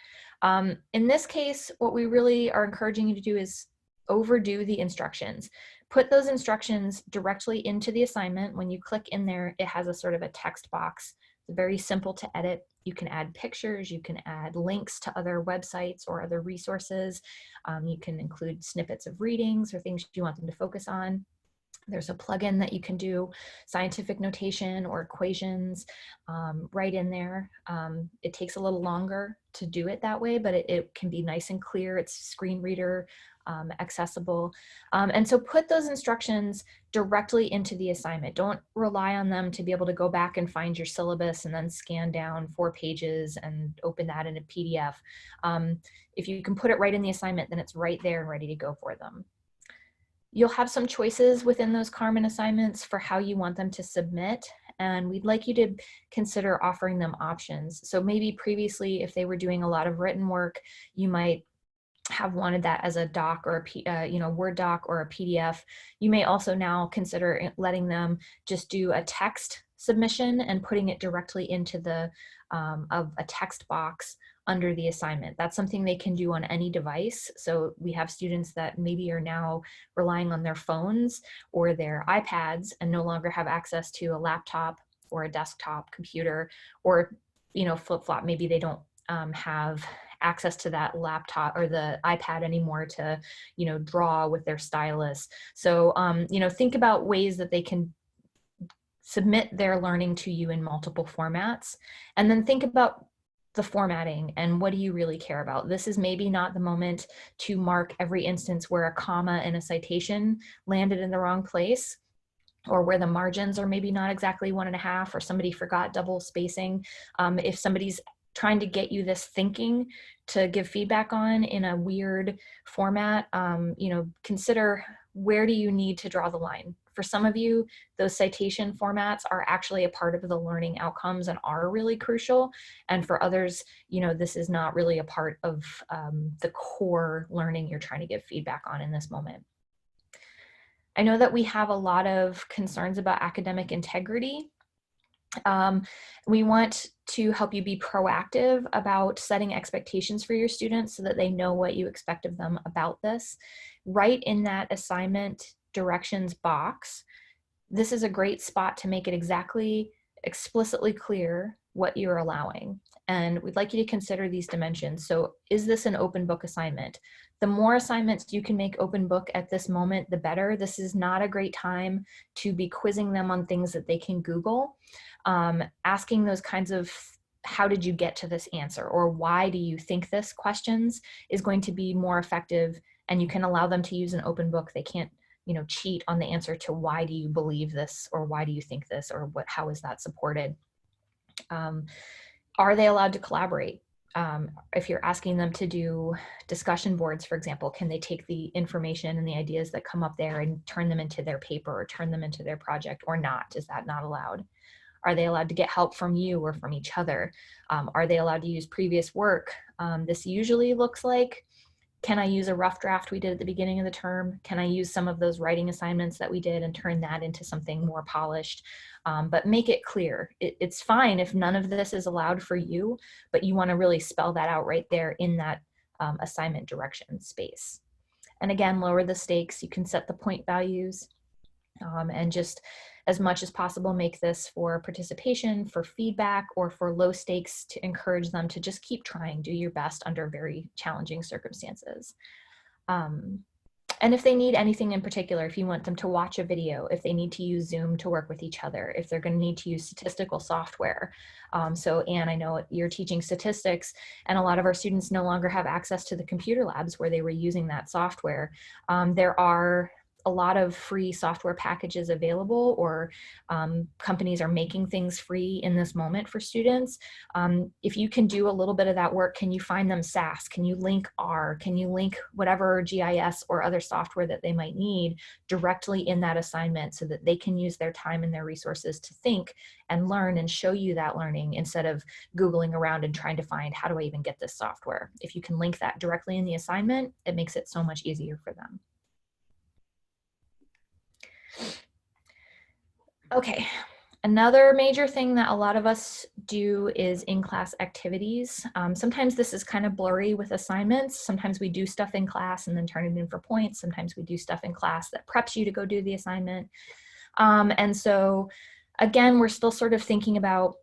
In this case, what we really are encouraging you to do is overdo the instructions. Put those instructions directly into the assignment. When you click in there, it has a sort of a text box. It's very simple to edit. You can add pictures, you can add links to other websites or other resources. You can include snippets of readings or things you want them to focus on. There's a plugin that you can do scientific notation or equations right in there. It takes a little longer to do it that way, but it can be nice and clear. It's screen reader accessible. And so put those instructions directly into the assignment. Don't rely on them to be able to go back and find your syllabus and then scan down 4 pages and open that in a PDF. If you can put it right in the assignment, then it's right there and ready to go for them. You'll have some choices within those Carmen assignments for how you want them to submit, and we'd like you to consider offering them options. So maybe previously, if they were doing a lot of written work, you might have wanted that as a doc or a Word doc or a PDF. You may also now consider letting them just do a text submission and putting it directly into the of a text box under the assignment. That's something they can do on any device. So we have students that maybe are now relying on their phones or their iPads and no longer have access to a laptop or a desktop computer, or flip-flop, maybe they don't have access to that laptop or the iPad anymore to draw with their stylus. So think about ways that they can submit their learning to you in multiple formats, and then think about the formatting and what do you really care about. This is maybe not the moment to mark every instance where a comma in a citation landed in the wrong place, or where the margins are maybe not exactly 1.5, or somebody forgot double spacing. If somebody's trying to get you this thinking to give feedback on in a weird format, consider, where do you need to draw the line? For some of you, those citation formats are actually a part of the learning outcomes and are really crucial. And for others, this is not really a part of the core learning you're trying to give feedback on in this moment. I know that we have a lot of concerns about academic integrity. We want to help you be proactive about setting expectations for your students so that they know what you expect of them about this. Right in that assignment directions box, this is a great spot to make it explicitly clear what you're allowing. And we'd like you to consider these dimensions. So is this an open book assignment? The more assignments you can make open book at this moment, the better. This is not a great time to be quizzing them on things that they can Google. Asking those kinds of how did you get to this answer, or why do you think this questions is going to be more effective, and you can allow them to use an open book. They can't, you know, cheat on the answer to why do you believe this, or why do you think this, or how is that supported. Are they allowed to collaborate? If you're asking them to do discussion boards, for example, can they take the information and the ideas that come up there and turn them into their paper or turn them into their project, or not? Is that not allowed? Are they allowed to get help from you or from each other? Are they allowed to use previous work? This usually looks like, can I use a rough draft we did at the beginning of the term? Can I use some of those writing assignments that we did and turn that into something more polished? But make it clear. It's fine if none of this is allowed for you, but you want to really spell that out right there in that assignment direction space. And again, lower the stakes. You can set the point values and just as much as possible make this for participation, for feedback, or for low stakes to encourage them to just keep trying, do your best under very challenging circumstances. And if they need anything in particular, if you want them to watch a video, if they need to use Zoom to work with each other, if they're going to need to use statistical software. So Anne, I know you're teaching statistics, and a lot of our students no longer have access to the computer labs where they were using that software. There are a lot of free software packages available, or companies are making things free in this moment for students. If you can do a little bit of that work, can you find them SAS? Can you link R? Can you link whatever GIS or other software that they might need directly in that assignment so that they can use their time and their resources to think and learn and show you that learning instead of Googling around and trying to find, how do I even get this software? If you can link that directly in the assignment, it makes it so much easier for them. Okay, another major thing that a lot of us do is in-class activities. Sometimes this is kind of blurry with assignments. Sometimes we do stuff in class and then turn it in for points. Sometimes we do stuff in class that preps you to go do the assignment. And so again, we're still sort of thinking about,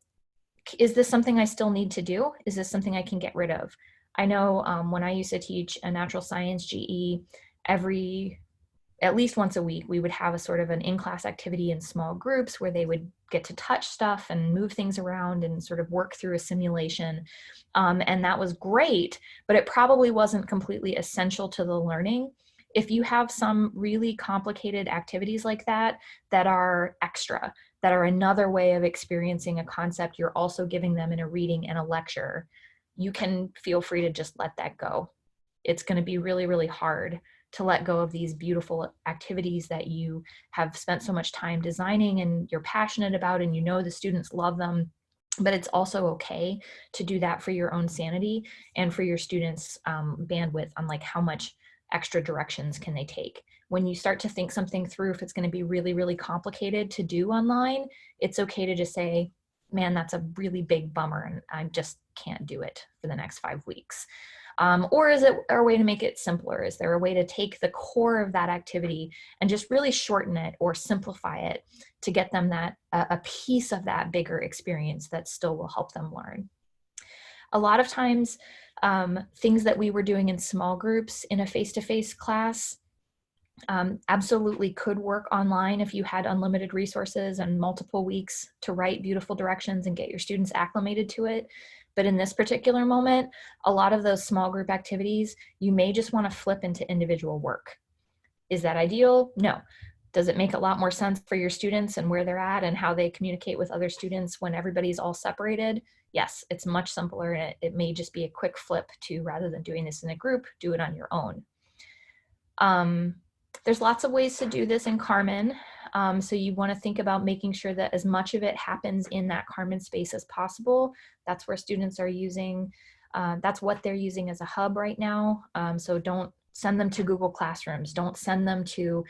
is this something I still need to do? Is this something I can get rid of? I know when I used to teach a natural science GE, at least once a week, we would have a sort of an in-class activity in small groups where they would get to touch stuff and move things around and sort of work through a simulation. And that was great, but it probably wasn't completely essential to the learning. If you have some really complicated activities like that, that are extra, that are another way of experiencing a concept you're also giving them in a reading and a lecture, you can feel free to just let that go. It's going to be really, really hard to let go of these beautiful activities that you have spent so much time designing and you're passionate about, and you know the students love them. But it's also okay to do that for your own sanity and for your students' bandwidth on like how much extra directions can they take. When you start to think something through, if it's going to be really, really complicated to do online, it's okay to just say, man, that's a really big bummer and I just can't do it for the next 5 weeks. Or is it a way to make it simpler? Is there a way to take the core of that activity and just really shorten it or simplify it to get them that a piece of that bigger experience that still will help them learn? A lot of times, things that we were doing in small groups in a face-to-face class absolutely could work online if you had unlimited resources and multiple weeks to write beautiful directions and get your students acclimated to it. But in this particular moment, a lot of those small group activities, you may just want to flip into individual work. Is that ideal? No. Does it make a lot more sense for your students and where they're at and how they communicate with other students when everybody's all separated? Yes, it's much simpler, and it may just be a quick flip to, rather than doing this in a group, do it on your own. There's lots of ways to do this in Carmen. So you want to think about making sure that as much of it happens in that Carmen space as possible. That's where students are using, that's what they're using as a hub right now. So don't send them to Google Classrooms. Don't send them to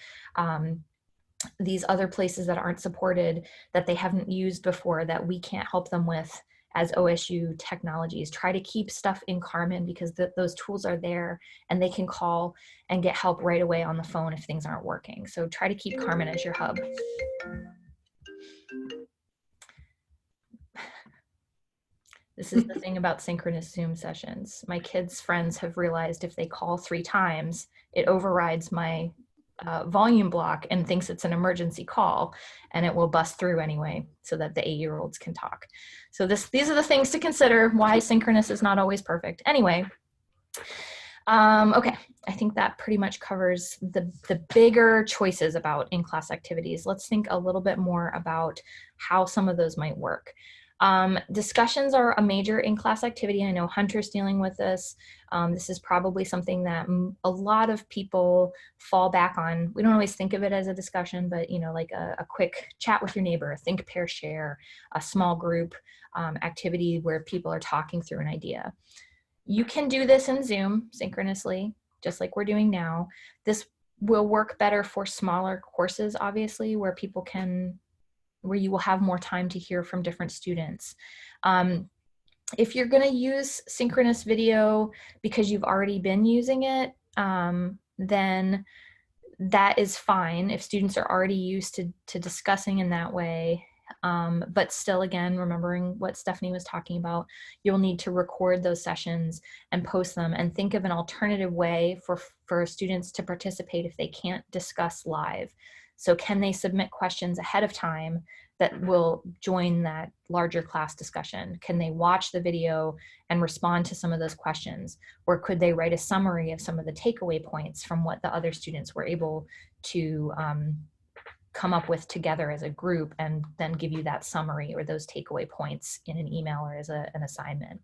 these other places that aren't supported, that they haven't used before, that we can't help them with as OSU technologies. Try to keep stuff in Carmen because those tools are there and they can call and get help right away on the phone if things aren't working. So try to keep Carmen as your hub. This is the thing about synchronous Zoom sessions. My kids' friends have realized if they call 3 times, it overrides my volume block and thinks it's an emergency call, and it will bust through anyway so that the 8-year-olds can talk. So these are the things to consider why synchronous is not always perfect. Anyway, okay, I think that pretty much covers the bigger choices about in-class activities. Let's think a little bit more about how some of those might work. Discussions are a major in-class activity. I know Hunter's dealing with this. This is probably something that a lot of people fall back on. We don't always think of it as a discussion, but like a quick chat with your neighbor, a think, pair, share, a small group activity where people are talking through an idea. You can do this in Zoom synchronously, just like we're doing now. This will work better for smaller courses, obviously, where you will have more time to hear from different students. If you're going to use synchronous video because you've already been using it, then that is fine if students are already used to discussing in that way. But still, again, remembering what Stephanie was talking about, you'll need to record those sessions and post them, and think of an alternative way for students to participate if they can't discuss live. So can they submit questions ahead of time that will join that larger class discussion? Can they watch the video and respond to some of those questions? Or could they write a summary of some of the takeaway points from what the other students were able to come up with together as a group, and then give you that summary or those takeaway points in an email or as an assignment?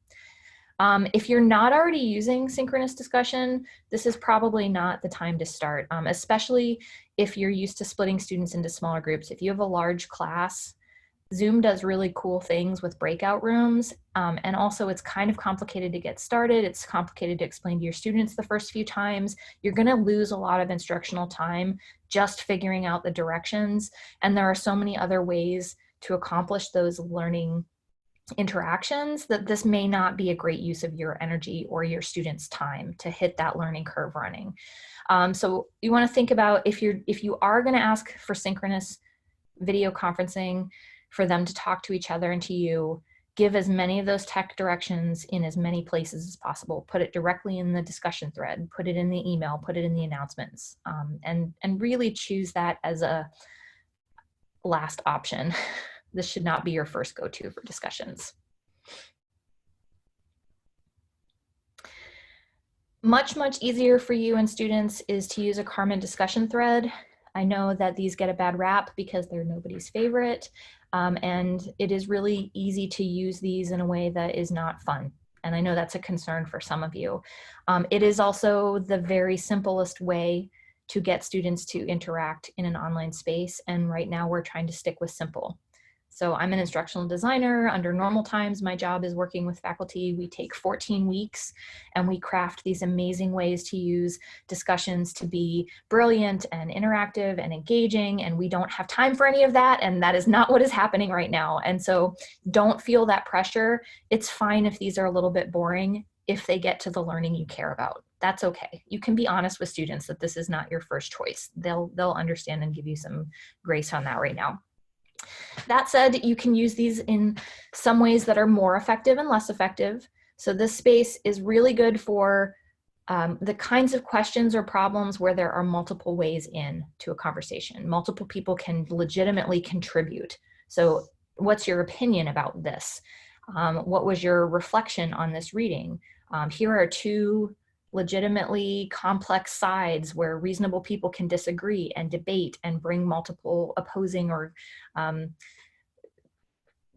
If you're not already using synchronous discussion, this is probably not the time to start, especially if you're used to splitting students into smaller groups. If you have a large class, Zoom does really cool things with breakout rooms, and also it's kind of complicated to get started. It's complicated to explain to your students the first few times. You're going to lose a lot of instructional time just figuring out the directions, and there are so many other ways to accomplish those learning interactions that this may not be a great use of your energy or your students' time to hit that learning curve running. So you want to think about if you are going to ask for synchronous video conferencing for them to talk to each other and to you, give as many of those tech directions in as many places as possible. Put it directly in the discussion thread, put it in the email, put it in the announcements, and really choose that as a last option. This should not be your first go-to for discussions. Much, much easier for you and students is to use a Carmen discussion thread. I know that these get a bad rap because they're nobody's favorite, and it is really easy to use these in a way that is not fun. And I know that's a concern for some of you. It is also the very simplest way to get students to interact in an online space, and right now we're trying to stick with simple. So I'm an instructional designer. Under normal times, my job is working with faculty. We take 14 weeks and we craft these amazing ways to use discussions to be brilliant and interactive and engaging, and we don't have time for any of that, and that is not what is happening right now. And so don't feel that pressure. It's fine if these are a little bit boring if they get to the learning you care about. That's okay. You can be honest with students that this is not your first choice. They'll understand and give you some grace on that right now. That said, you can use these in some ways that are more effective and less effective. So this space is really good for the kinds of questions or problems where there are multiple ways in to a conversation. Multiple people can legitimately contribute. So what's your opinion about this? What was your reflection on this reading? Here are 2 legitimately complex sides where reasonable people can disagree and debate and bring multiple opposing or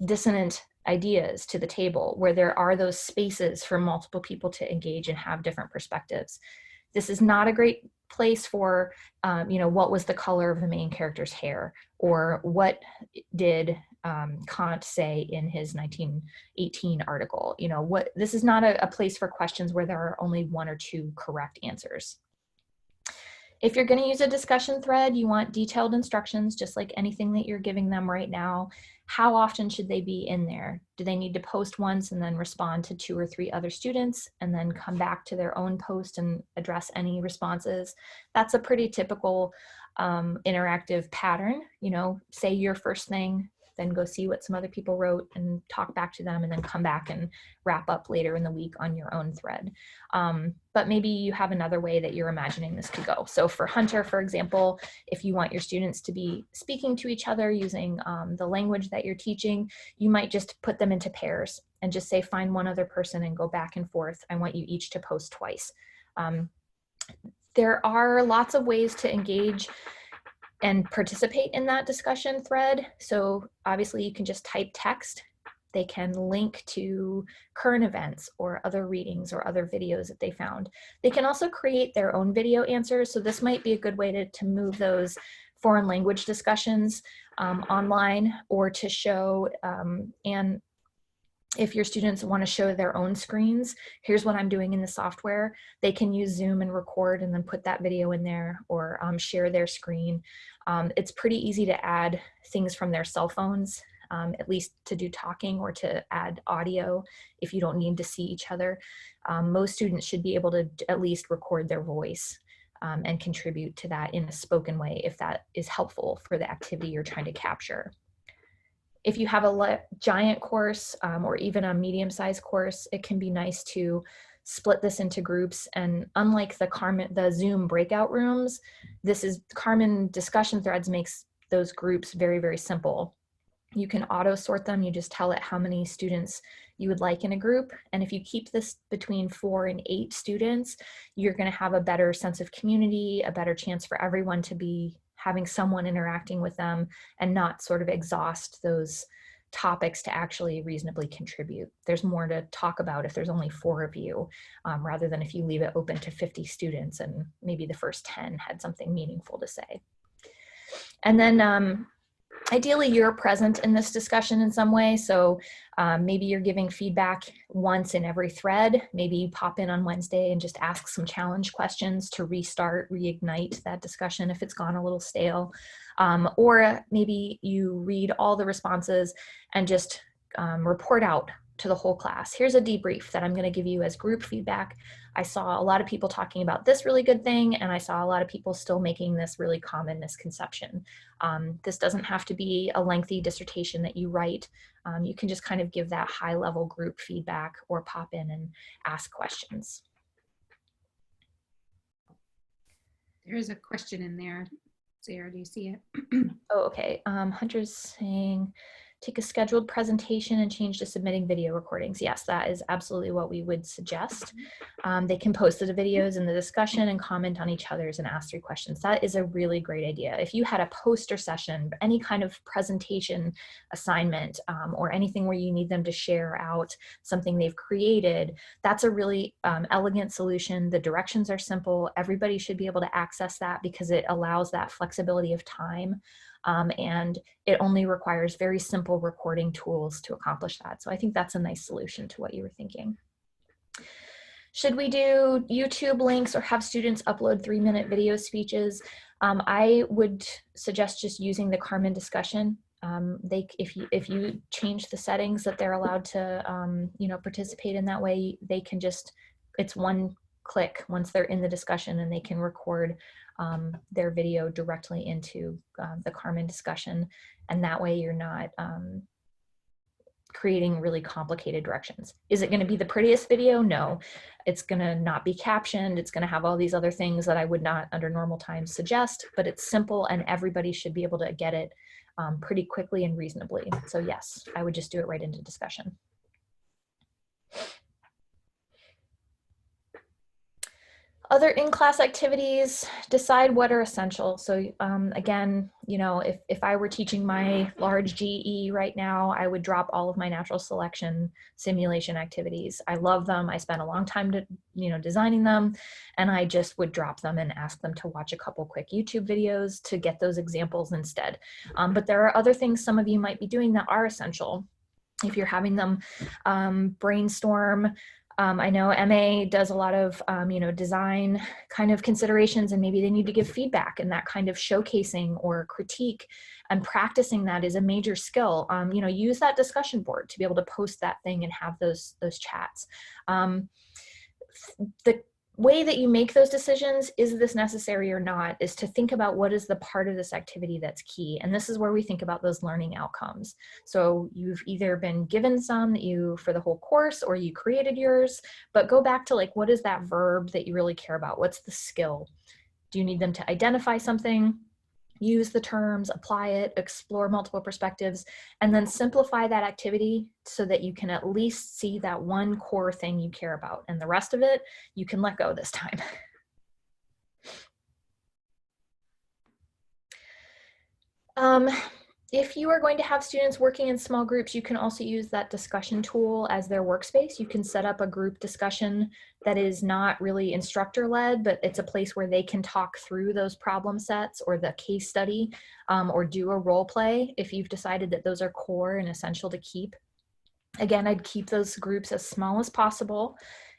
dissonant ideas to the table, where there are those spaces for multiple people to engage and have different perspectives. This is not a great place for, what was the color of the main character's hair, or what did Kant say in his 1918 article. This is not a place for questions where there are only 1 or 2 correct answers. If you're going to use a discussion thread, you want detailed instructions, just like anything that you're giving them right now. How often should they be in there? Do they need to post once and then respond to 2 or 3 other students and then come back to their own post and address any responses? That's a pretty typical interactive pattern. Say your first thing, then go see what some other people wrote and talk back to them, and then come back and wrap up later in the week on your own thread. But maybe you have another way that you're imagining this could go. So for Hunter, for example, if you want your students to be speaking to each other using the language that you're teaching, you might just put them into pairs and just say, find one other person and go back and forth. I want you each to post twice. There are lots of ways to engage and participate in that discussion thread. So obviously you can just type text. They can link to current events or other readings or other videos that they found. They can also create their own video answers. So this might be a good way to move those foreign language discussions online, or to show, and if your students want to show their own screens, here's what I'm doing in the software. They can use Zoom and record and then put that video in there, or share their screen. It's pretty easy to add things from their cell phones, at least to do talking or to add audio if you don't need to see each other. Most students should be able to at least record their voice and contribute to that in a spoken way if that is helpful for the activity you're trying to capture. If you have a giant course or even a medium-sized course, it can be nice to split this into groups. And unlike the Zoom breakout rooms, Carmen discussion threads makes those groups very, very simple. You can auto sort them. You just tell it how many students you would like in a group. And if you keep this between 4 and 8 students, you're going to have a better sense of community, a better chance for everyone to be having someone interacting with them, and not sort of exhaust those topics to actually reasonably contribute. There's more to talk about if there's only 4 of you, rather than if you leave it open to 50 students and maybe the first 10 had something meaningful to say. And then ideally you're present in this discussion in some way. So maybe you're giving feedback once in every thread. Maybe you pop in on Wednesday and just ask some challenge questions to reignite that discussion if it's gone a little stale. Or maybe you read all the responses and just report out to the whole class. Here's a debrief that I'm going to give you as group feedback. I saw a lot of people talking about this really good thing, and I saw a lot of people still making this really common misconception. This doesn't have to be a lengthy dissertation that you write. You can just kind of give that high-level group feedback or pop in and ask questions. There's a question in there. Sarah, do you see it? Oh, okay. Hunter's saying, take a scheduled presentation and change to submitting video recordings. Yes, that is absolutely what we would suggest. They can post the videos in the discussion and comment on each other's and ask 3 questions. That is a really great idea. If you had a poster session, any kind of presentation assignment, or anything where you need them to share out something they've created, that's a really elegant solution. The directions are simple. Everybody should be able to access that because it allows that flexibility of time. And it only requires very simple recording tools to accomplish that. So I think that's a nice solution to what you were thinking. Should we do YouTube links or have students upload 3-minute video speeches? I would suggest just using the Carmen discussion. If you change the settings that they're allowed to participate in that way, they can just, it's one click once they're in the discussion, and they can record their video directly into the Carmen discussion. And that way you're not creating really complicated directions. Is it going to be the prettiest video? No. It's going to not be captioned. It's going to have all these other things that I would not under normal times suggest, but it's simple and everybody should be able to get it pretty quickly and reasonably. So yes, I would just do it right into discussion. Other in-class activities, decide what are essential. So again, if I were teaching my large GE right now, I would drop all of my natural selection simulation activities. I love them. I spent a long time designing them, and I just would drop them and ask them to watch a couple quick YouTube videos to get those examples instead. But there are other things some of you might be doing that are essential. If you're having them brainstorm, I know MA does a lot of, design kind of considerations, and maybe they need to give feedback, and that kind of showcasing or critique and practicing that is a major skill. Use that discussion board to be able to post that thing and have those chats. The way that you make those decisions, is this necessary or not, is to think about what is the part of this activity that's key. And this is where we think about those learning outcomes. So you've either been given some that you for the whole course, or you created yours, but go back to like, what is that verb that you really care about? What's the skill? Do you need them to identify something, use the terms, apply it, explore multiple perspectives, and then simplify that activity so that you can at least see that one core thing you care about, and the rest of it you can let go this time. If you are going to have students working in small groups, you can also use that discussion tool as their workspace. You can set up a group discussion that is not really instructor-led, but it's a place where they can talk through those problem sets or the case study, or do a role play if you've decided that those are core and essential to keep. Again, I'd keep those groups as small as possible.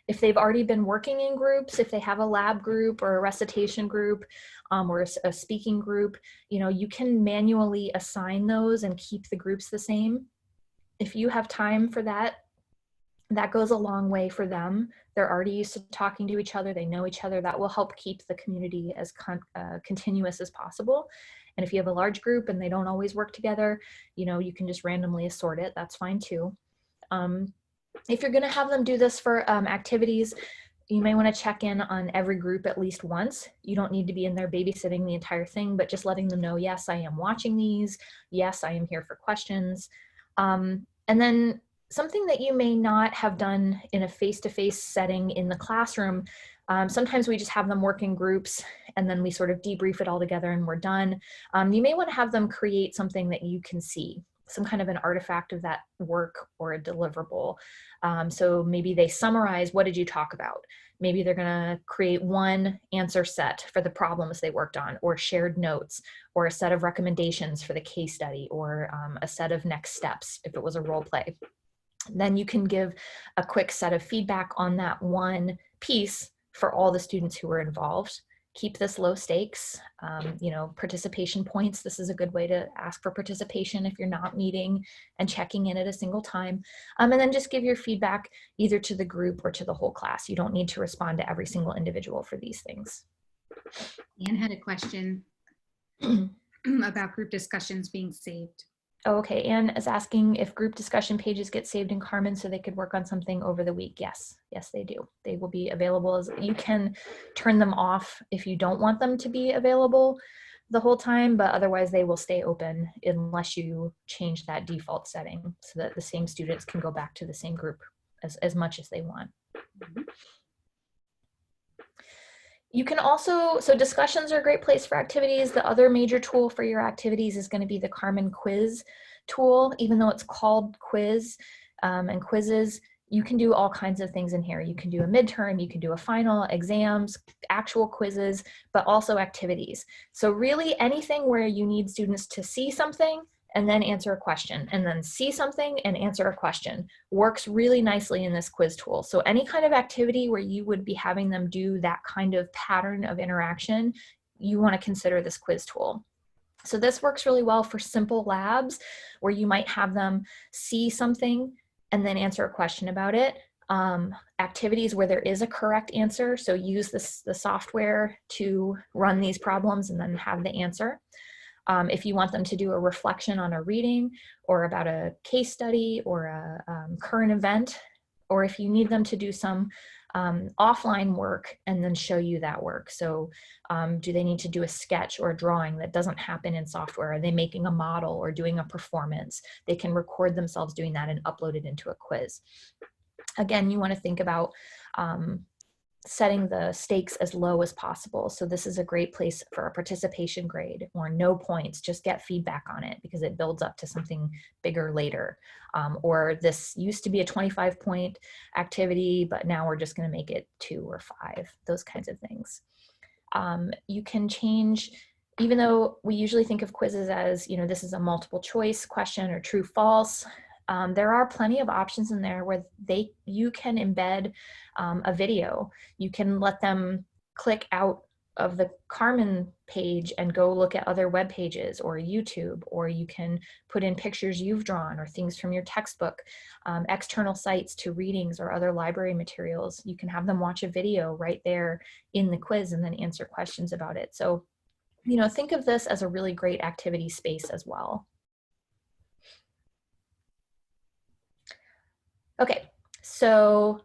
If they've already been working in groups, if they have a lab group or a recitation group, or a speaking group, you know, you can manually assign those and keep the groups the same. If you have time for that, that goes a long way for them. They're already used to talking to each other. They know each other. That will help keep the community as continuous as possible. And if you have a large group and they don't always work together, you know, you can just randomly assort it. That's fine too. If you're going to have them do this for activities, you may want to check in on every group at least once. You don't need to be in there babysitting the entire thing, but just letting them know, yes, I am watching these. Yes, I am here for questions. And then something that you may not have done in a face-to-face setting in the classroom, sometimes we just have them work in groups and then we sort of debrief it all together and we're done. You may want to have them create something that you can see, some kind of an artifact of that work or a deliverable. So maybe they summarize, what did you talk about? Maybe they're gonna create one answer set for the problems they worked on, or shared notes, or a set of recommendations for the case study, or a set of next steps if it was a role play. Then you can give a quick set of feedback on that one piece for all the students who were involved. Keep this low stakes, you know, participation points. This is a good way to ask for participation if you're not meeting and checking in at a single time. And then just give your feedback either to the group or to the whole class. You don't need to respond to every single individual for these things. Anne had a question about group discussions being saved. Oh, okay, Anne is asking if group discussion pages get saved in Carmen so they could work on something over the week. Yes, yes, they do. They will be available. As you can turn them off if you don't want them to be available the whole time, but otherwise they will stay open unless you change that default setting so that the same students can go back to the same group as much as they want. Mm-hmm. You can also, so discussions are a great place for activities. The other major tool for your activities is going to be the Carmen quiz tool. Even though it's called quiz and quizzes, you can do all kinds of things in here. You can do a midterm, you can do a final, exams, actual quizzes, but also activities. So really anything where you need students to see something and then answer a question, and then see something and answer a question works really nicely in this quiz tool. So any kind of activity where you would be having them do that kind of pattern of interaction, you want to consider this quiz tool. So this works really well for simple labs where you might have them see something and then answer a question about it. Activities where there is a correct answer, so use the software to run these problems and then have the answer. If you want them to do a reflection on a reading or about a case study or a current event, or if you need them to do some offline work and then show you that work. So do they need to do a sketch or a drawing that doesn't happen in software? Are they making a model or doing a performance? They can record themselves doing that and upload it into a quiz. Again, you want to think about setting the stakes as low as possible. So this is a great place for a participation grade or no points, just get feedback on it because it builds up to something bigger later. Or this used to be a 25-point activity, but now we're just going to make it 2 or 5, those kinds of things. You can change, even though we usually think of quizzes as, you know, this is a multiple choice question or true false. There are plenty of options in there where you can embed a video. You can let them click out the Carmen page and go look at other web pages or YouTube, or you can put in pictures you've drawn or things from your textbook, external sites to readings or other library materials. You can have them watch a video right there in the quiz and then answer questions about it. So, you know, think of this as a really great activity space as well. Okay, so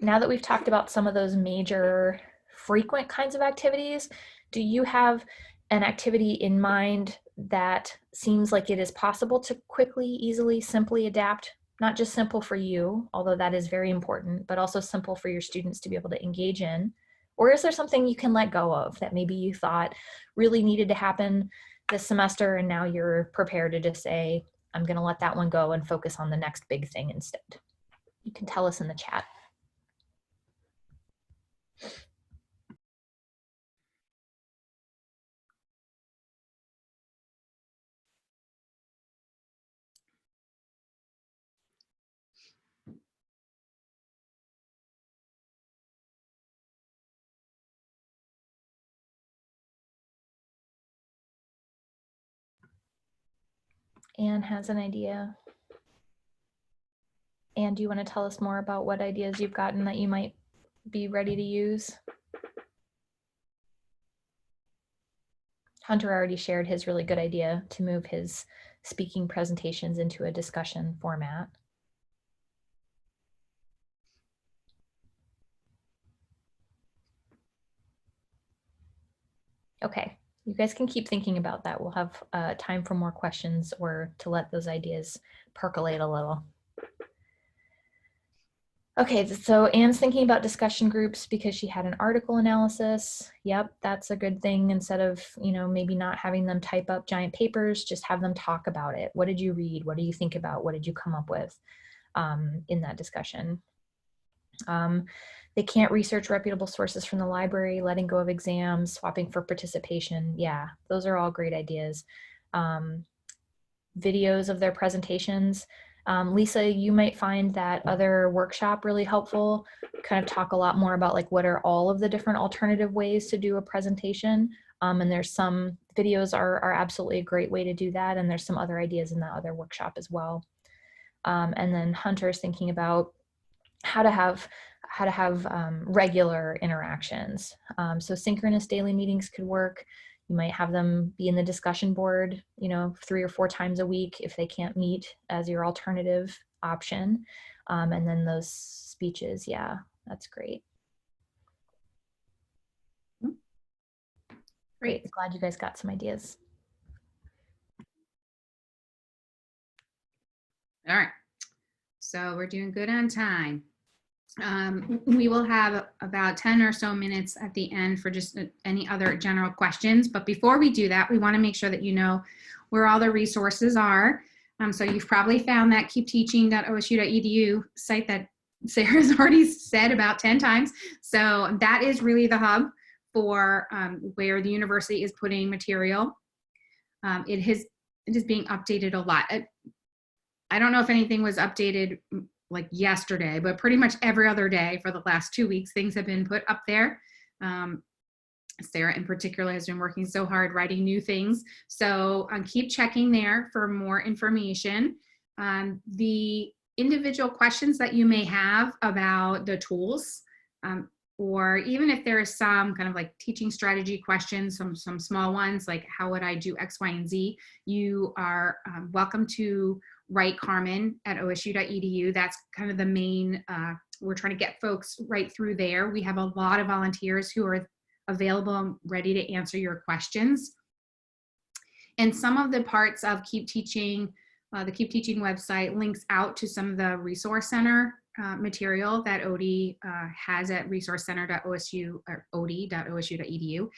now that we've talked about some of those major frequent kinds of activities, do you have an activity in mind that seems like it is possible to quickly, easily, simply adapt? Not just simple for you, although that is very important, but also simple for your students to be able to engage in? Or is there something you can let go of that maybe you thought really needed to happen this semester and now you're prepared to just say, I'm going to let that one go and focus on the next big thing instead? You can tell us in the chat. Anne has an idea. Anne, do you want to tell us more about what ideas you've gotten that you might be ready to use? Hunter already shared his really good idea to move his speaking presentations into a discussion format. Okay, you guys can keep thinking about that. We'll have time for more questions or to let those ideas percolate a little. Okay, so Anne's thinking about discussion groups because she had an article analysis. Yep, that's a good thing. Instead of, you know, maybe not having them type up giant papers, just have them talk about it. What did you read? What do you think about? What did you come up with in that discussion? They can't research reputable sources from the library, letting go of exams, swapping for participation. Yeah, those are all great ideas. Videos of their presentations. Lisa, you might find that other workshop really helpful. Kind of talk a lot more about like what are all of the different alternative ways to do a presentation. And there's some videos are absolutely a great way to do that. And there's some other ideas in that other workshop as well. And then Hunter's thinking about how to have regular interactions. So synchronous daily meetings could work. You might have them be in the discussion board, you know, 3 or 4 times a week if they can't meet as your alternative option. And then those speeches, yeah, that's great. Great, glad you guys got some ideas. All right, so we're doing good on time. We will have about 10 or so minutes at the end for just any other general questions. But before we do that, we want to make sure that you know where all the resources are. So you've probably found that keepteaching.osu.edu site that Sarah's already said about 10 times. So that is really the hub for where the university is putting material. It is being updated a lot. I don't know if anything was updated like yesterday, but pretty much every other day for the last 2 weeks, things have been put up there. Sarah in particular has been working so hard writing new things. So keep checking there for more information. The individual questions that you may have about the tools, or even if there is some kind of like teaching strategy questions, some small ones like how would I do X, Y, and Z, you are welcome to write Carmen at osu.edu. That's kind of the main, we're trying to get folks right through there. We have a lot of volunteers who are available and ready to answer your questions. And some of the parts of Keep Teaching, the Keep Teaching website links out to some of the resource center material that Odie has at resourcecenter.osu.edu.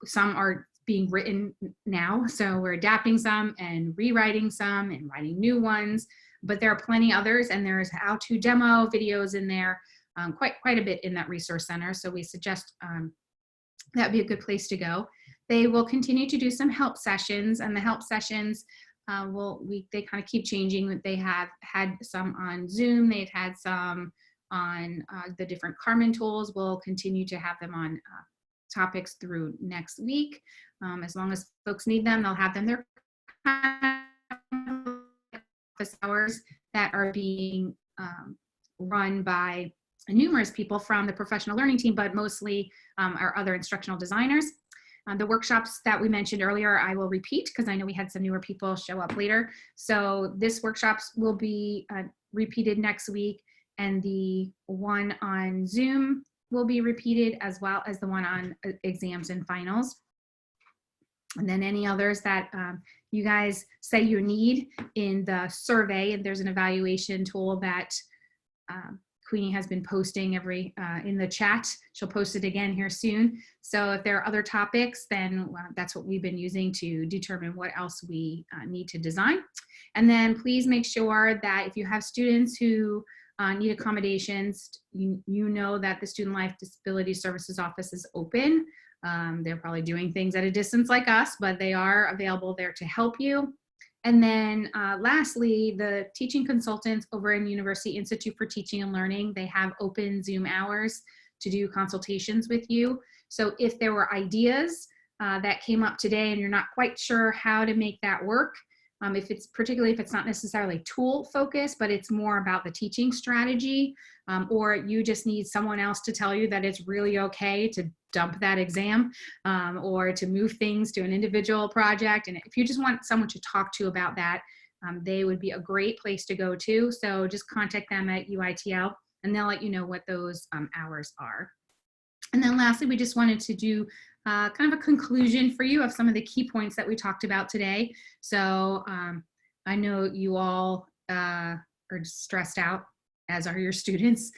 Some are being written now, so we're adapting some and rewriting some and writing new ones, but there are plenty others, and there's how-to demo videos in there, quite a bit in that resource center. So we suggest that'd be a good place to go. They will continue to do some help sessions, and the help sessions they kind of keep changing. They have had some on Zoom, they've had some on the different Carmen tools. We'll continue to have them on topics through next week. As long as folks need them, they'll have them. They're office hours that are being run by numerous people from the professional learning team, but mostly our other instructional designers. The workshops that we mentioned earlier, I will repeat because I know we had some newer people show up later. So this workshops will be repeated next week, and the one on Zoom will be repeated, as well as the one on exams and finals. And then any others that you guys say you need in the survey, and there's an evaluation tool that Queenie has been posting in the chat. She'll post it again here soon. So if there are other topics, then that's what we've been using to determine what else we need to design. And then please make sure that if you have students who need accommodations, you know that the Student Life Disability Services Office is open. They're probably doing things at a distance like us, but they are available there to help you. And then lastly, the teaching consultants over in University Institute for Teaching and Learning, they have open Zoom hours to do consultations with you. So if there were ideas that came up today and you're not quite sure how to make that work, particularly if it's not necessarily tool focused, but it's more about the teaching strategy, or you just need someone else to tell you that it's really okay to dump that exam, or to move things to an individual project. And if you just want someone to talk to about that, they would be a great place to go to. So just contact them at UITL and they'll let you know what those hours are. And then lastly, we just wanted to do kind of a conclusion for you of some of the key points that we talked about today. So I know you all are stressed out, as are your students.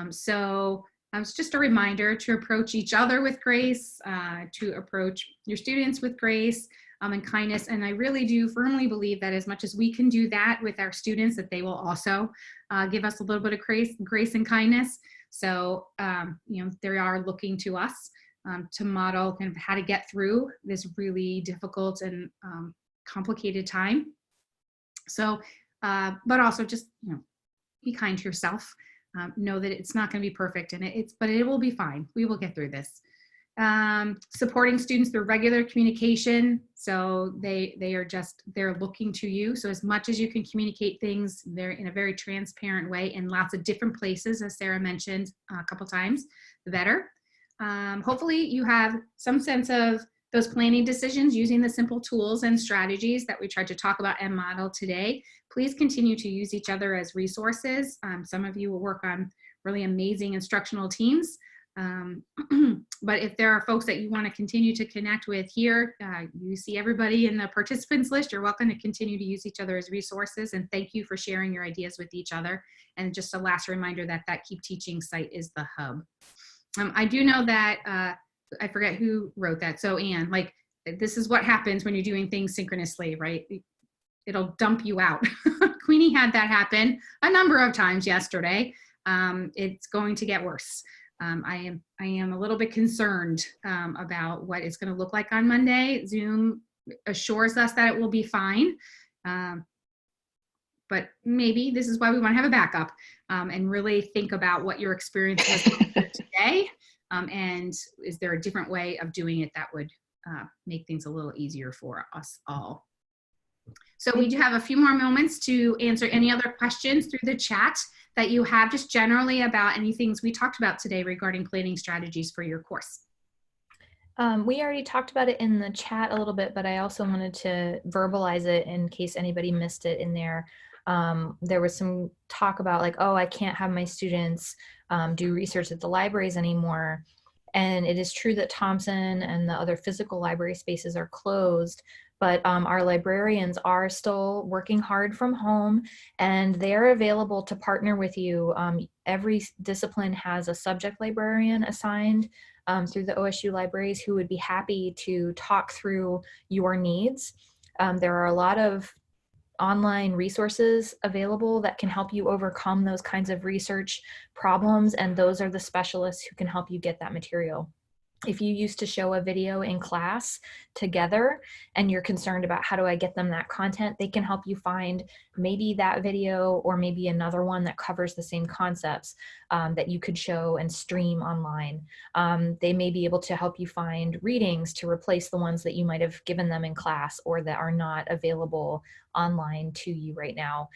So it's just a reminder to approach each other with grace, to approach your students with grace and kindness. And I really do firmly believe that as much as we can do that with our students, that they will also give us a little bit of grace and kindness. So, they are looking to us to model kind of how to get through this really difficult and complicated time. So, but also just, be kind to yourself. Know that it's not going to be perfect, but it will be fine. We will get through this. Supporting students through regular communication. So they're looking to you. So as much as you can communicate things, they're in a very transparent way in lots of different places, as Sarah mentioned a couple times, the better. Hopefully you have some sense of those planning decisions using the simple tools and strategies that we tried to talk about and model today. Please continue to use each other as resources. Some of you will work on really amazing instructional teams. But if there are folks that you want to continue to connect with here, you see everybody in the participants list, you're welcome to continue to use each other as resources. And thank you for sharing your ideas with each other. And just a last reminder that Keep Teaching site is the hub. I do know that, I forget who wrote that. So Anne, this is what happens when you're doing things synchronously, right? It'll dump you out. Queenie had that happen a number of times yesterday. It's going to get worse. I am a little bit concerned about what it's going to look like on Monday. Zoom assures us that it will be fine. But maybe this is why we want to have a backup and really think about what your experience was today. And is there a different way of doing it that would make things a little easier for us all? So we do have a few more moments to answer any other questions through the chat that you have just generally about any things we talked about today regarding planning strategies for your course. We already talked about it in the chat a little bit, but I also wanted to verbalize it in case anybody missed it in there. There was some talk about I can't have my students do research at the libraries anymore. And it is true that Thompson and the other physical library spaces are closed, but our librarians are still working hard from home, and they're available to partner with you. Every discipline has a subject librarian assigned through the OSU libraries who would be happy to talk through your needs. There are a lot of online resources available that can help you overcome those kinds of research problems, and those are the specialists who can help you get that material. If you used to show a video in class together and you're concerned about how do I get them that content, they can help you find maybe that video or maybe another one that covers the same concepts that you could show and stream online. They may be able to help you find readings to replace the ones that you might have given them in class or that are not available online to you right now,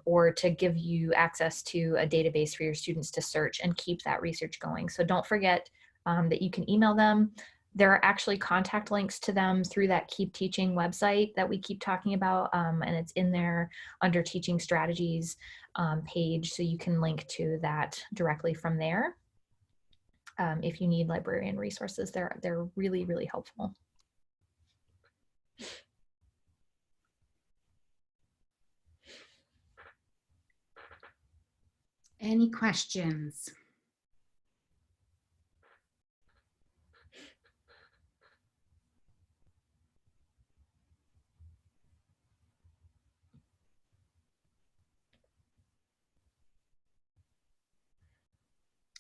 or to give you access to a database for your students to search and keep that research going. So don't forget that you can email them. There are actually contact links to them through that Keep Teaching website that we keep talking about, and it's in there under Teaching Strategies page, so you can link to that directly from there. If you need librarian resources, they're really, really helpful. Any questions?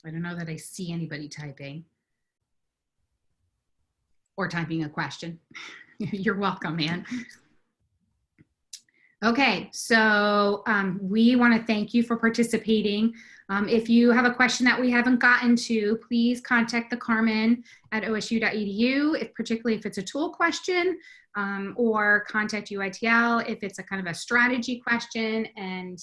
I don't know that I see anybody typing or typing a question. You're welcome, Ann. Okay, so we want to thank you for participating. If you have a question that we haven't gotten to, please contact the Carmen at osu.edu, particularly if it's a tool question, or contact UITL if it's a kind of a strategy question. And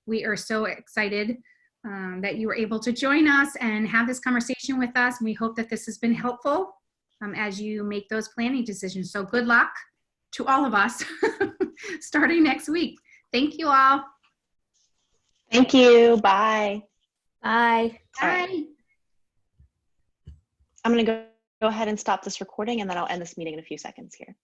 we are so excited that you were able to join us and have this conversation with us. And we hope that this has been helpful as you make those planning decisions. So good luck to all of us starting next week. Thank you all. Thank you. Bye. Bye. Bye. Right. I'm going to go ahead and stop this recording, and then I'll end this meeting in a few seconds here.